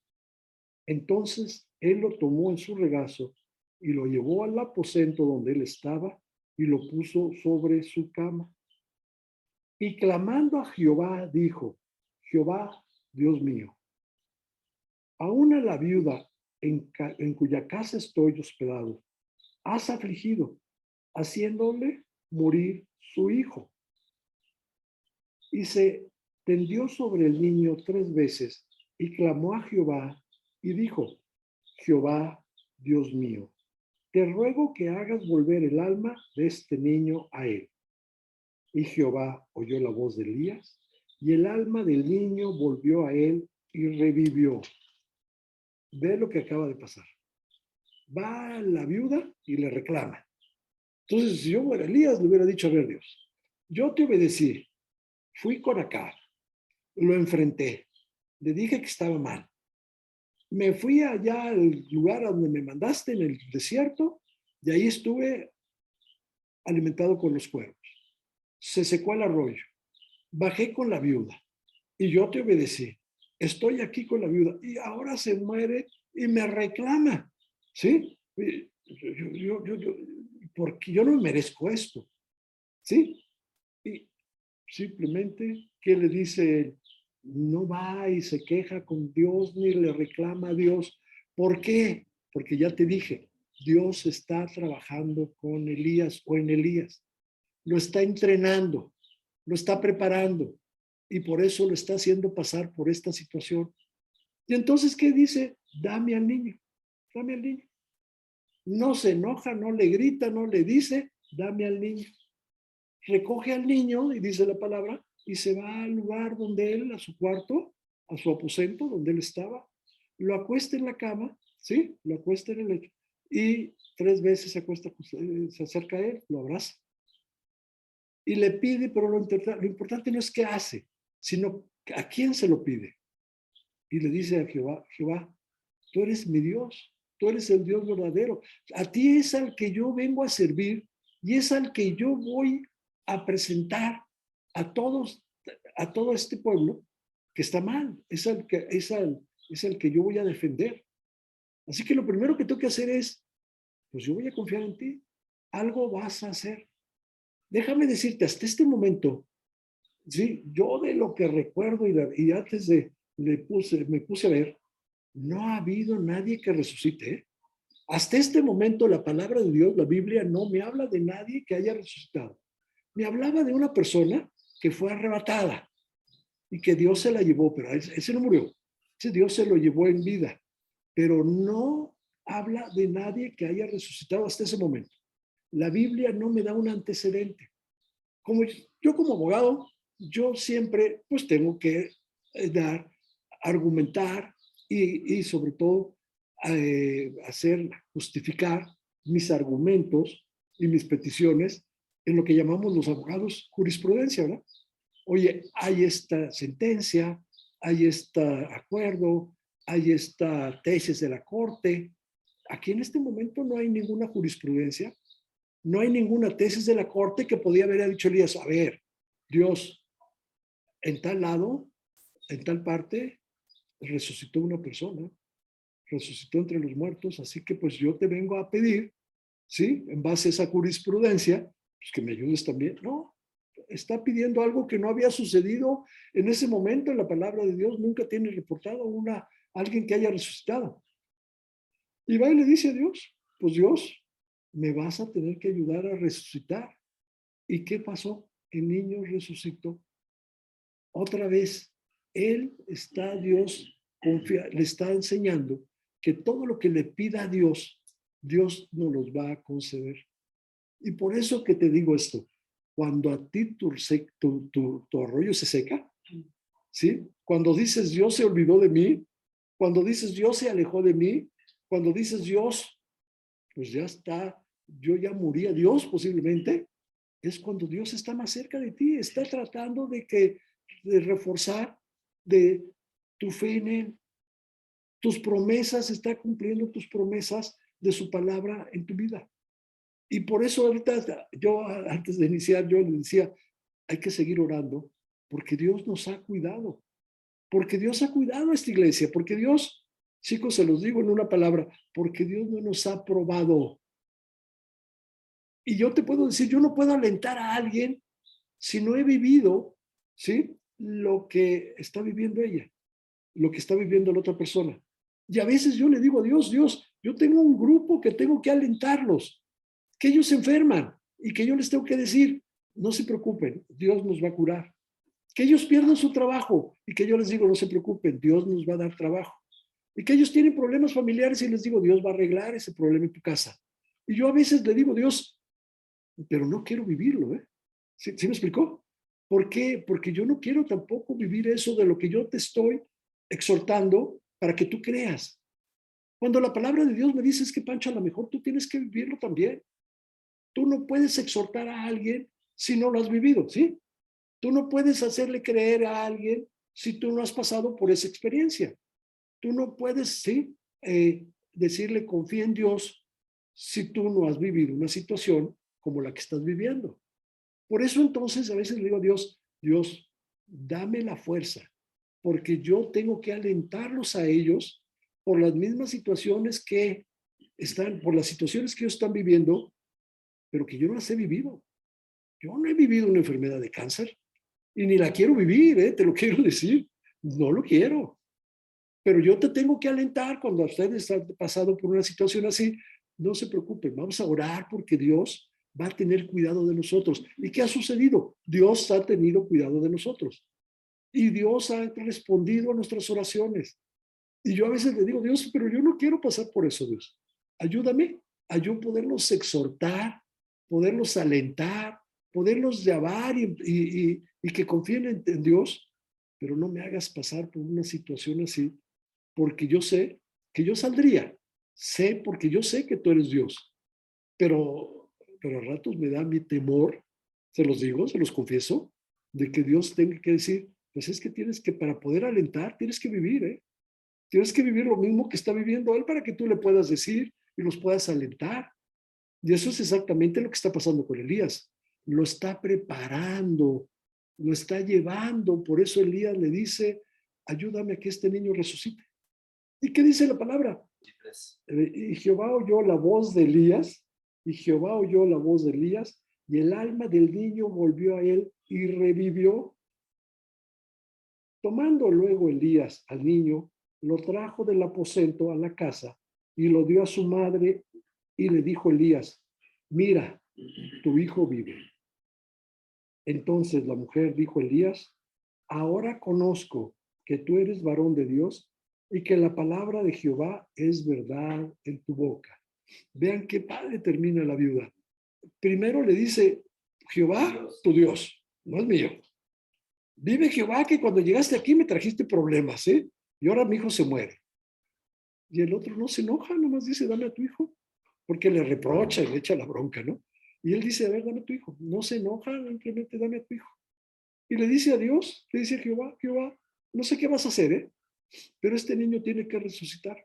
Entonces él lo tomó en su regazo y lo llevó al aposento donde él estaba y lo puso sobre su cama. Y clamando a Jehová, dijo, Jehová, Dios mío, aún a la viuda en cuya casa estoy hospedado, has afligido, haciéndole morir su hijo. Y se tendió sobre el niño 3 veces y clamó a Jehová y dijo, Jehová, Dios mío, te ruego que hagas volver el alma de este niño a él. Y Jehová oyó la voz de Elías, y el alma del niño volvió a él y revivió. Ve lo que acaba de pasar. Va la viuda y le reclama. Entonces, si yo fuera Elías, le hubiera dicho, a ver, Dios, yo te obedecí, fui con acá, lo enfrenté, le dije que estaba mal. Me fui allá al lugar a donde me mandaste, en el desierto, y ahí estuve alimentado con los cuervos. Se secó el arroyo. Bajé con la viuda y yo te obedecí. Estoy aquí con la viuda y ahora se muere y me reclama. ¿Sí? Porque yo no merezco esto. ¿Sí? Y simplemente, ¿qué le dice? No va y se queja con Dios ni le reclama a Dios. ¿Por qué? Porque ya te dije, Dios está trabajando con Elías o en Elías. Lo está entrenando, lo está preparando y por eso lo está haciendo pasar por esta situación. Y entonces, ¿qué dice? Dame al niño, dame al niño. No se enoja, no le grita, no le dice, dame al niño. Recoge al niño, y dice la palabra, y se va al lugar donde él, a su cuarto, a su aposento, donde él estaba, lo acuesta en la cama, ¿sí? Lo acuesta en el lecho, y 3 veces se acerca a él, lo abraza, y le pide, pero lo importante no es qué hace, sino a quién se lo pide. Y le dice a Jehová, Jehová, tú eres mi Dios, tú eres el Dios verdadero, a ti es al que yo vengo a servir, y es al que yo voy a presentar a todos, a todo este pueblo que está mal, es el que yo voy a defender. Así que lo primero que tengo que hacer es, pues yo voy a confiar en ti, algo vas a hacer. Déjame decirte, hasta este momento, sí, yo de lo que recuerdo y antes de me puse a ver, no ha habido nadie que resucite, ¿eh? Hasta este momento la palabra de Dios, la Biblia, no me habla de nadie que haya resucitado. Me hablaba de una persona que fue arrebatada y que Dios se la llevó, pero ese no murió. Ese Dios se lo llevó en vida, pero no habla de nadie que haya resucitado hasta ese momento. La Biblia no me da un antecedente. Yo como abogado, yo siempre pues tengo que argumentar y sobre todo justificar mis argumentos y mis peticiones en lo que llamamos los abogados jurisprudencia, ¿verdad? Oye, hay esta sentencia, hay este acuerdo, hay esta tesis de la corte. Aquí en este momento no hay ninguna jurisprudencia, no hay ninguna tesis de la corte que podía haber dicho Elías, a ver, Dios, en tal lado, en tal parte, resucitó una persona, resucitó entre los muertos, así que pues yo te vengo a pedir, ¿sí? En base a esa jurisprudencia, pues que me ayudes también. No, está pidiendo algo que no había sucedido en ese momento en la palabra de Dios, nunca tiene reportado alguien que haya resucitado. Y va y le dice a Dios, pues Dios, me vas a tener que ayudar a resucitar. ¿Y qué pasó? El niño resucitó. Otra vez, Dios le está enseñando que todo lo que le pida a Dios, Dios nos los va a conceder. Y por eso que te digo esto, cuando a ti tu arroyo se seca, ¿sí? Cuando dices Dios se olvidó de mí, cuando dices Dios se alejó de mí, cuando dices Dios, pues ya está, yo ya morí a Dios posiblemente, es cuando Dios está más cerca de ti, está tratando de reforzar de tu fe en Él. Tus promesas, está cumpliendo tus promesas de su palabra en tu vida. Y por eso ahorita, yo antes de iniciar, yo le decía, hay que seguir orando, porque Dios nos ha cuidado, porque Dios ha cuidado a esta iglesia, porque Dios, chicos, se los digo en una palabra, porque Dios no nos ha probado. Y yo te puedo decir, yo no puedo alentar a alguien si no he vivido, ¿sí? Lo que está viviendo ella, lo que está viviendo la otra persona. Y a veces yo le digo a Dios, Dios, yo tengo un grupo que tengo que alentarlos, que ellos se enferman y que yo les tengo que decir, no se preocupen, Dios nos va a curar. Que ellos pierdan su trabajo y que yo les digo, no se preocupen, Dios nos va a dar trabajo. Y que ellos tienen problemas familiares y les digo, Dios va a arreglar ese problema en tu casa. Y yo a veces le digo, Dios, pero no quiero vivirlo, ¿eh? ¿Sí me explicó? ¿Por qué? Porque yo no quiero tampoco vivir eso de lo que yo te estoy exhortando para que tú creas. Cuando la palabra de Dios me dice es que, Pancho, a lo mejor tú tienes que vivirlo también. Tú no puedes exhortar a alguien si no lo has vivido, ¿sí? Tú no puedes hacerle creer a alguien si tú no has pasado por esa experiencia. Tú no puedes, ¿sí? Decirle confía en Dios si tú no has vivido una situación como la que estás viviendo. Por eso entonces a veces le digo a Dios, Dios, dame la fuerza, porque yo tengo que alentarlos a ellos por las mismas situaciones por las situaciones que ellos están viviendo, pero que yo no las he vivido. Yo no he vivido una enfermedad de cáncer y ni la quiero vivir, te lo quiero decir. No lo quiero. Pero yo te tengo que alentar cuando ustedes han pasado por una situación así, no se preocupen, vamos a orar porque Dios va a tener cuidado de nosotros. ¿Y qué ha sucedido? Dios ha tenido cuidado de nosotros. Y Dios ha respondido a nuestras oraciones. Y yo a veces le digo, Dios, pero yo no quiero pasar por eso, Dios. Ayúdame a yo poderlos exhortar, poderlos alentar, poderlos llamar y que confíen en Dios, pero no me hagas pasar por una situación así, porque yo sé que yo saldría. Sé, porque yo sé que tú eres Dios, pero a ratos me da mi temor, se los digo, se los confieso, de que Dios tenga que decir, pues es que tienes que, para poder alentar, tienes que vivir, ¿eh? Tienes que vivir lo mismo que está viviendo Él para que tú le puedas decir y los puedas alentar. Y eso es exactamente lo que está pasando con Elías. Lo está preparando, lo está llevando. Por eso Elías le dice, ayúdame a que este niño resucite. ¿Y qué dice la palabra? Y Jehová oyó la voz de Elías, y Jehová oyó la voz de Elías, y el alma del niño volvió a él y revivió. Tomando luego Elías al niño, lo trajo del aposento a la casa y lo dio a su madre y le dijo Elías, mira, tu hijo vive. Entonces la mujer dijo a Elías, ahora conozco que tú eres varón de Dios y que la palabra de Jehová es verdad en tu boca. Vean qué padre termina la viuda. Primero le dice, Jehová, tu Dios, no es mío. Vive Jehová que cuando llegaste aquí me trajiste problemas, ¿eh? Y ahora mi hijo se muere. Y el otro no se enoja, nomás dice, dame a tu hijo, porque le reprocha y le echa la bronca, ¿no? Y él dice, a ver, dame a tu hijo. No se enoja, simplemente dame a tu hijo. Y le dice a Dios, le dice a Jehová, Jehová, no sé qué vas a hacer, ¿eh? Pero este niño tiene que resucitar.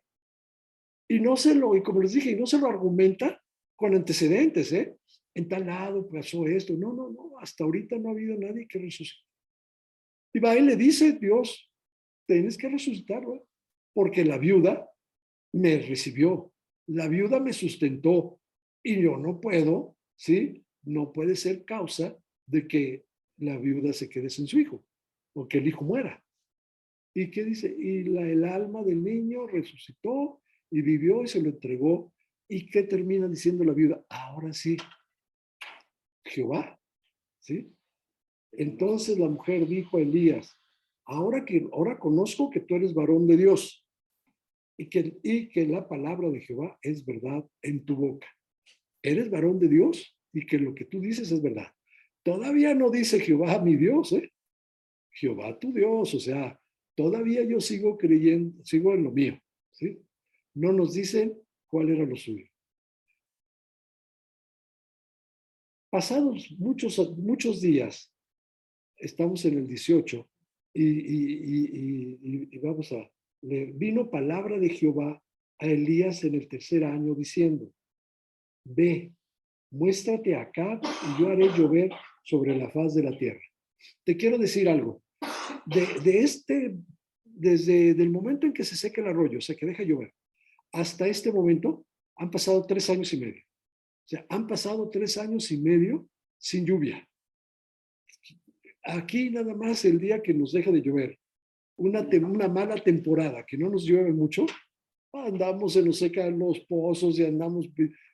Y como les dije, y no se lo argumenta con antecedentes, ¿eh? En tal lado pasó esto. No, no, no, hasta ahorita no ha habido nadie que resucite. Y va y le dice, Dios, tienes que resucitarlo, porque la viuda me recibió, la viuda me sustentó y yo no puedo, ¿sí? No puede ser causa de que la viuda se quede sin su hijo o que el hijo muera. ¿Y qué dice? Y el alma del niño resucitó y vivió y se lo entregó. ¿Y qué termina diciendo la viuda? Ahora sí, Jehová, ¿sí? Entonces la mujer dijo a Elías, ahora conozco que tú eres varón de Dios y que la palabra de Jehová es verdad en tu boca. Eres varón de Dios y que lo que tú dices es verdad. Todavía no dice Jehová mi Dios, ¿eh? Jehová tu Dios, o sea, todavía yo sigo creyendo, sigo en lo mío, ¿sí? No nos dicen cuál era lo suyo. Pasados muchos días, estamos en el 18 y vamos a, le vino palabra de Jehová a Elías en el tercer año diciendo, ve, muéstrate acá y yo haré llover sobre la faz de la tierra. Te quiero decir algo, desde el momento en que se seca el arroyo, o sea, que deja llover, hasta este momento han pasado 3 años y medio. O sea, han pasado 3 años y medio sin lluvia. Aquí nada más el día que nos deja de llover, una mala temporada, que no nos llueve mucho, andamos, se nos secan los pozos y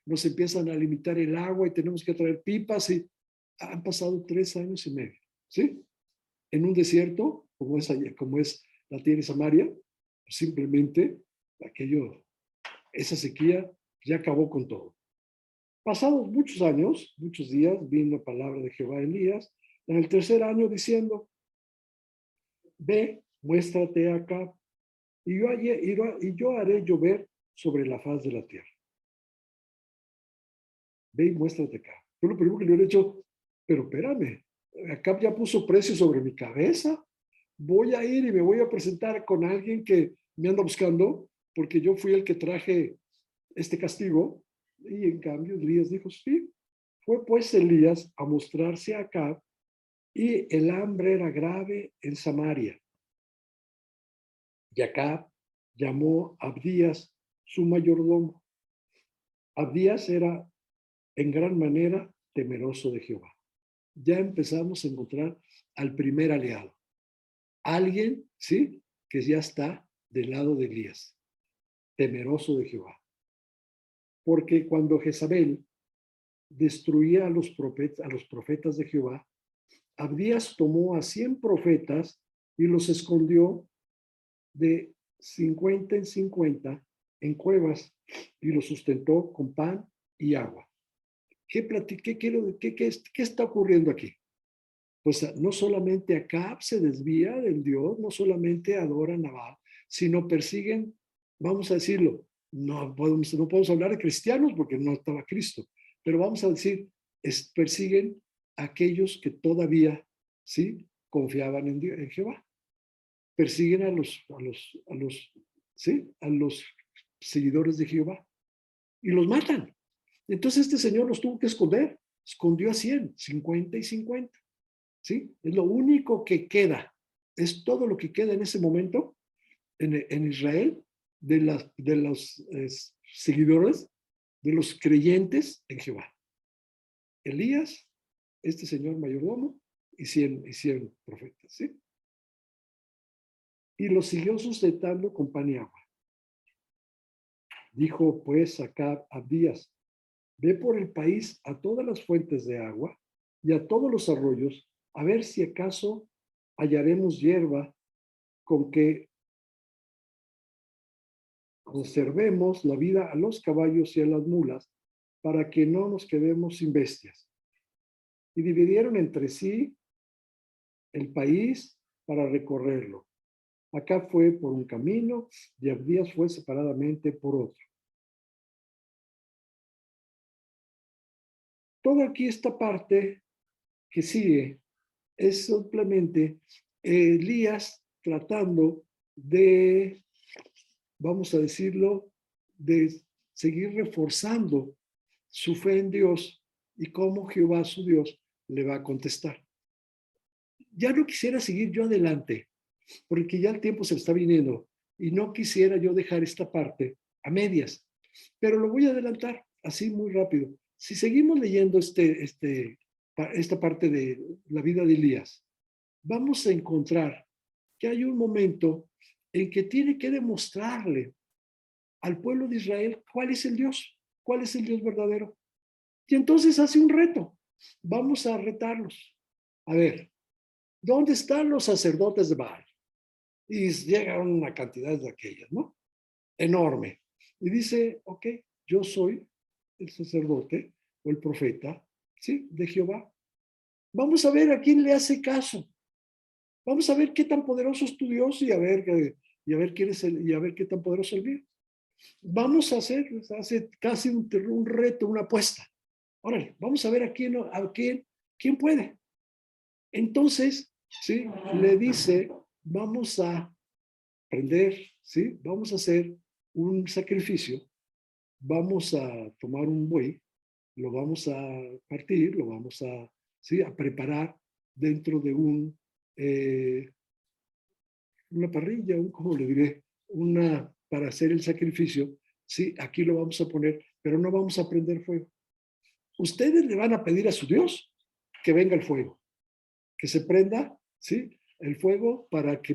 nos empiezan a limitar el agua y tenemos que traer pipas y han pasado 3 años y medio, ¿sí? En un desierto, como es la tierra de Samaria, pues simplemente esa sequía ya acabó con todo. Pasados muchos años, muchos días, vino la palabra de Jehová a Elías en el tercer año diciendo, ve, muéstrate acá y yo haré llover sobre la faz de la tierra. Ve y muéstrate acá. Yo lo primero que le he dicho, pero espérame, acá ya puso precio sobre mi cabeza. Voy a ir y me voy a presentar con alguien que me anda buscando, porque yo fui el que traje este castigo. Y en cambio Elías dijo, sí, fue pues Elías a mostrarse acá y el hambre era grave en Samaria. Y acá llamó a Abdías su mayordomo. Abdías era en gran manera temeroso de Jehová. Ya empezamos a encontrar al primer aliado. Alguien, ¿sí? Que ya está del lado de Elías, temeroso de Jehová. porque cuando Jezabel destruía a los profetas de Jehová, Abdías tomó a 100 profetas y los escondió de 50 en 50 en cuevas y los sustentó con pan y agua. ¿Qué está ocurriendo aquí? Pues no solamente Acab se desvía del Dios, no solamente adoran a Baal, sino persiguen, vamos a decirlo, no podemos hablar de cristianos porque no estaba Cristo, pero vamos a decir, persiguen a aquellos que todavía, ¿sí?, confiaban en Jehová. Persiguen ¿sí?, a los seguidores de Jehová y los matan. Entonces este señor los tuvo que esconder, escondió a 100, 50 y 50. ¿Sí? Es lo único que queda, es todo lo que queda en ese momento en Israel de los seguidores, de los creyentes en Jehová. Elías, este señor mayordomo y 100 profetas, ¿sí? Y los siguió sustentando con pan y agua. Dijo pues acá Abdías, ve por el país a todas las fuentes de agua y a todos los arroyos, a ver si acaso hallaremos hierba con que conservemos la vida a los caballos y a las mulas, para que no nos quedemos sin bestias. Y dividieron entre sí el país para recorrerlo. Acá fue por un camino y Abdías fue separadamente por otro. Toda aquí esta parte que sigue es simplemente Elías tratando de, vamos a decirlo, de seguir reforzando su fe en Dios y cómo Jehová, su Dios, le va a contestar. Ya no quisiera seguir yo adelante, porque ya el tiempo se está viniendo y no quisiera yo dejar esta parte a medias, pero lo voy a adelantar así muy rápido. Si seguimos leyendo esta parte de la vida de Elías, vamos a encontrar que hay un momento en que tiene que demostrarle al pueblo de Israel cuál es el Dios verdadero. Y entonces hace un reto. Vamos a retarlos. A ver, ¿dónde están los sacerdotes de Baal? Y llega una cantidad de aquellas, ¿no? Enorme. Y dice, ok, yo soy el sacerdote o el profeta, ¿sí?, de Jehová. Vamos a ver a quién le hace caso. Vamos a ver qué tan poderoso es tu Dios y a ver quién es y a ver qué tan poderoso es el mío. Vamos a hacer casi un reto, una apuesta. Órale, vamos a ver quién puede. Entonces, ¿sí?, le dice, vamos a prender, ¿sí?, vamos a hacer un sacrificio, vamos a tomar un buey, lo vamos a partir, lo vamos a, ¿sí?, a preparar dentro de una parrilla, ¿cómo le diré? Para hacer el sacrificio, ¿sí? Aquí lo vamos a poner, pero no vamos a prender fuego. Ustedes le van a pedir a su Dios que venga el fuego, que se prenda, ¿sí?, el fuego para que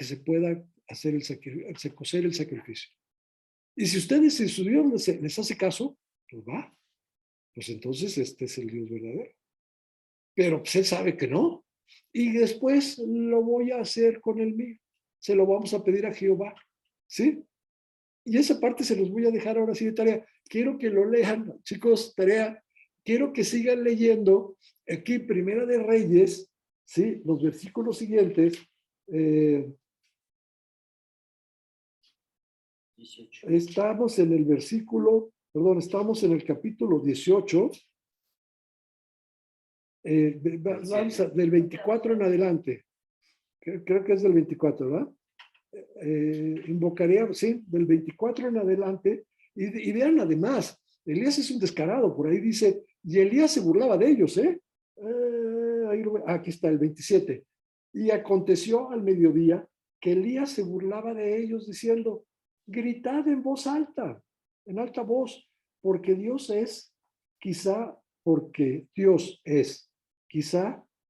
se pueda hacer cocer el sacrificio. Y si ustedes, si su Dios les hace caso, pues va, pues entonces este es el Dios verdadero. Pero pues él sabe que no. Y después lo voy a hacer con el mío. Se lo vamos a pedir a Jehová, ¿sí? Y esa parte se los voy a dejar ahora sí de tarea. Quiero que lo lean, chicos, tarea. Quiero que sigan leyendo aquí Primera de Reyes, ¿sí?, los versículos siguientes. 18. Estamos en el capítulo 18. Del 24 en adelante. Creo que es del 24, ¿verdad? Invocaría, sí, del 24 en adelante. Y vean además, Elías es un descarado, por ahí dice, y Elías se burlaba de ellos, aquí está el 27. Y aconteció al mediodía que Elías se burlaba de ellos diciendo, gritad en voz alta, en alta voz, porque Dios es, quizá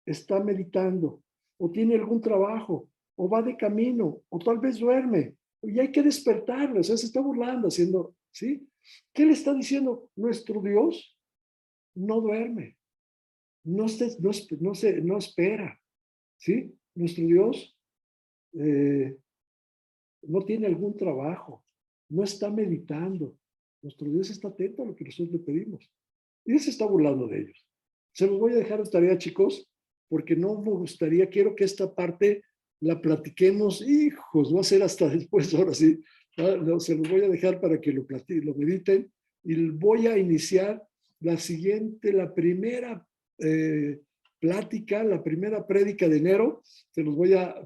está meditando, o tiene algún trabajo, o va de camino, o tal vez duerme, y hay que despertarlo. O sea, se está burlando, haciendo ¿sí? ¿Qué le está diciendo? Nuestro Dios no duerme, no espera, ¿sí? Nuestro Dios eh, no tiene algún trabajo, no está meditando. Nuestro Dios está atento a lo que nosotros le pedimos. Y Él se está burlando de ellos. Se los voy a dejar de tarea, chicos, porque no me gustaría, quiero que esta parte la platiquemos, hijos, va a ser hasta después, ahora sí. No, se los voy a dejar para que lo mediten, y voy a iniciar la primera eh, plática, la primera prédica de enero.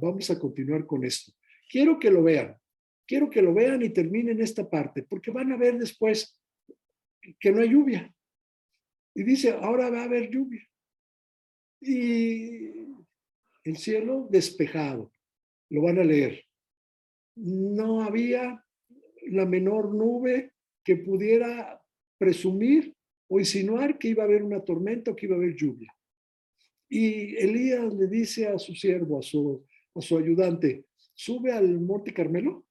Vamos a continuar con esto. Quiero que lo vean, y terminen esta parte, porque van a ver después que no hay lluvia. Y dice, ahora va a haber lluvia. Y el cielo despejado. Lo van a leer. No había la menor nube que pudiera presumir o insinuar que iba a haber una tormenta o que iba a haber lluvia. Y Elías le dice a su siervo, a su ayudante, sube al monte Carmelo,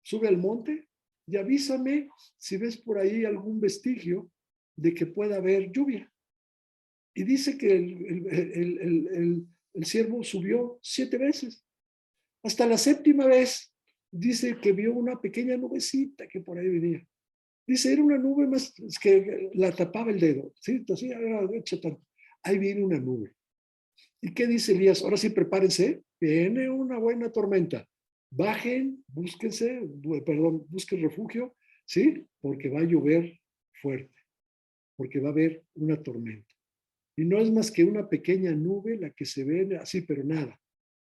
sube al monte y avísame si ves por ahí algún vestigio de que pueda haber lluvia. Y dice que el siervo subió 7 veces. Hasta la 7ª vez dice que vio una pequeña nubecita que por ahí venía. Dice, era una nube más que la tapaba el dedo. ¿Sí? Así, ahí viene una nube. ¿Y qué dice Elías? Ahora sí, prepárense. Viene una buena tormenta. Bajen, busquen refugio, ¿sí? Porque va a llover fuerte, porque va a haber una tormenta. Y no es más que una pequeña nube la que se ve así, pero nada,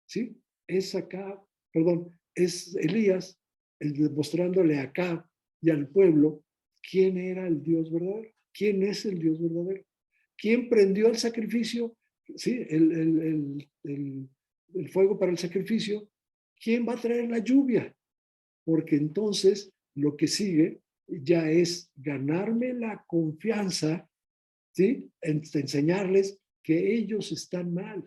¿sí? Es Elías demostrándole a Acab y al pueblo quién era el Dios verdadero, quién es el Dios verdadero, quién prendió el sacrificio, ¿sí? El fuego para el sacrificio, quién va a traer la lluvia, porque entonces lo que sigue ya es ganarme la confianza, ¿sí? Enseñarles que ellos están mal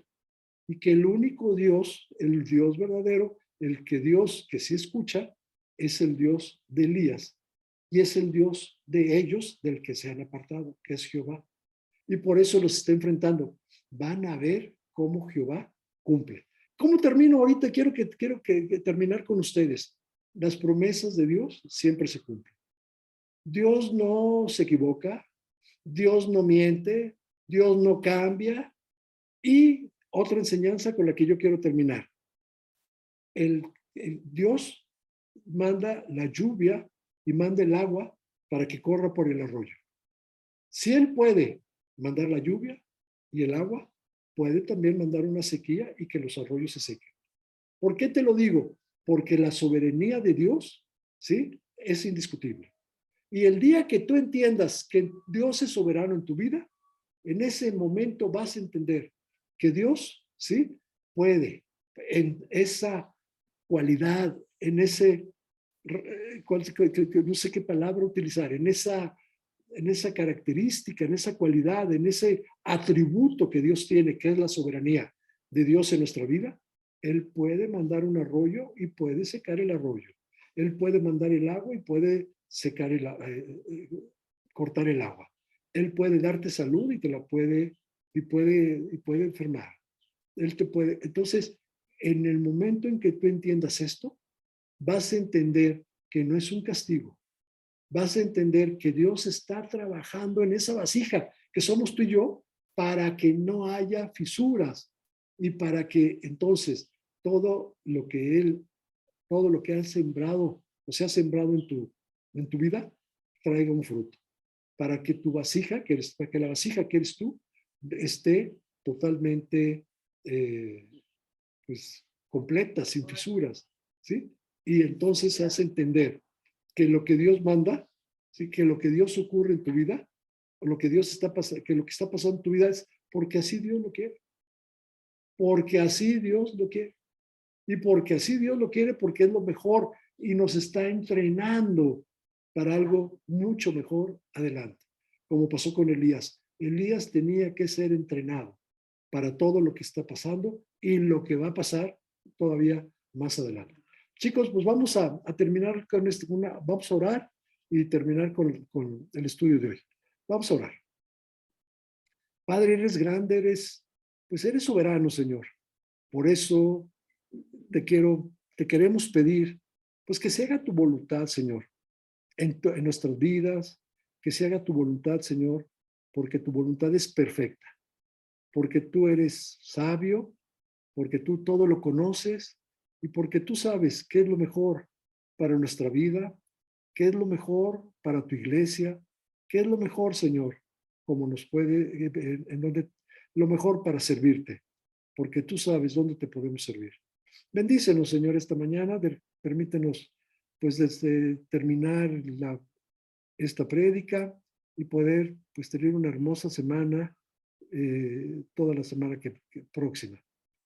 y que el único Dios, el Dios verdadero, Dios que sí escucha, es el Dios de Elías y es el Dios de ellos del que se han apartado, que es Jehová. Y por eso los está enfrentando. Van a ver cómo Jehová cumple. ¿Cómo termino ahorita? Quiero que terminar con ustedes. Las promesas de Dios siempre se cumplen. Dios no se equivoca, Dios no miente, Dios no cambia. Y otra enseñanza con la que yo quiero terminar. Dios manda la lluvia y manda el agua para que corra por el arroyo. Si Él puede mandar la lluvia y el agua, puede también mandar una sequía y que los arroyos se sequen. ¿Por qué te lo digo? Porque la soberanía de Dios, ¿sí? Es indiscutible. Y el día que tú entiendas que Dios es soberano en tu vida, en ese momento vas a entender que Dios, ¿sí? Puede, en esa cualidad, en ese, no sé qué palabra utilizar, en esa característica, en esa cualidad, en ese atributo que Dios tiene, que es la soberanía de Dios en nuestra vida, Él puede mandar un arroyo y puede secar el arroyo. Él puede mandar el agua y puede secar cortar el agua. Él puede darte salud y te la puede enfermar. Él te puede. Entonces, en el momento en que tú entiendas esto, vas a entender que no es un castigo. Vas a entender que Dios está trabajando en esa vasija que somos tú y yo para que no haya fisuras y para que entonces todo lo que has sembrado o se ha sembrado en tu vida traiga un fruto. Para que tu vasija, para que la vasija que eres tú esté totalmente pues, completa, sin fisuras, ¿sí? Y entonces se hace entender que lo que Dios manda, ¿sí? Que lo que Dios ocurre en tu vida, o lo que Dios está pasando, que lo que está pasando en tu vida es porque así Dios lo quiere. Porque así Dios lo quiere. Y porque así Dios lo quiere, porque es lo mejor y nos está entrenando para algo mucho mejor adelante. Como pasó con Elías. Elías tenía que ser entrenado para todo lo que está pasando y lo que va a pasar todavía más adelante. Chicos, pues vamos a terminar con vamos a orar y terminar con el estudio de hoy. Vamos a orar. Padre, eres grande, eres soberano, Señor. Por eso te queremos pedir, pues que se haga tu voluntad, Señor, en nuestras vidas, que se haga tu voluntad, Señor, porque tu voluntad es perfecta, porque tú eres sabio, porque tú todo lo conoces y porque tú sabes qué es lo mejor para nuestra vida, qué es lo mejor para tu iglesia, qué es lo mejor, Señor, como nos puede, en donde, lo mejor para servirte, porque tú sabes dónde te podemos servir. Bendícenos, Señor, esta mañana, permítenos, pues, desde terminar esta prédica y poder, pues, tener una hermosa semana, toda la semana próxima.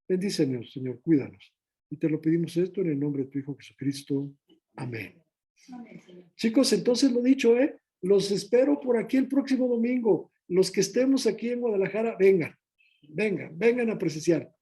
Bendícenos, Señor, cuídanos. Y te lo pedimos esto en el nombre de tu Hijo Jesucristo. Amén. Chicos, entonces lo dicho, los espero por aquí el próximo domingo. Los que estemos aquí en Guadalajara, vengan a presenciar.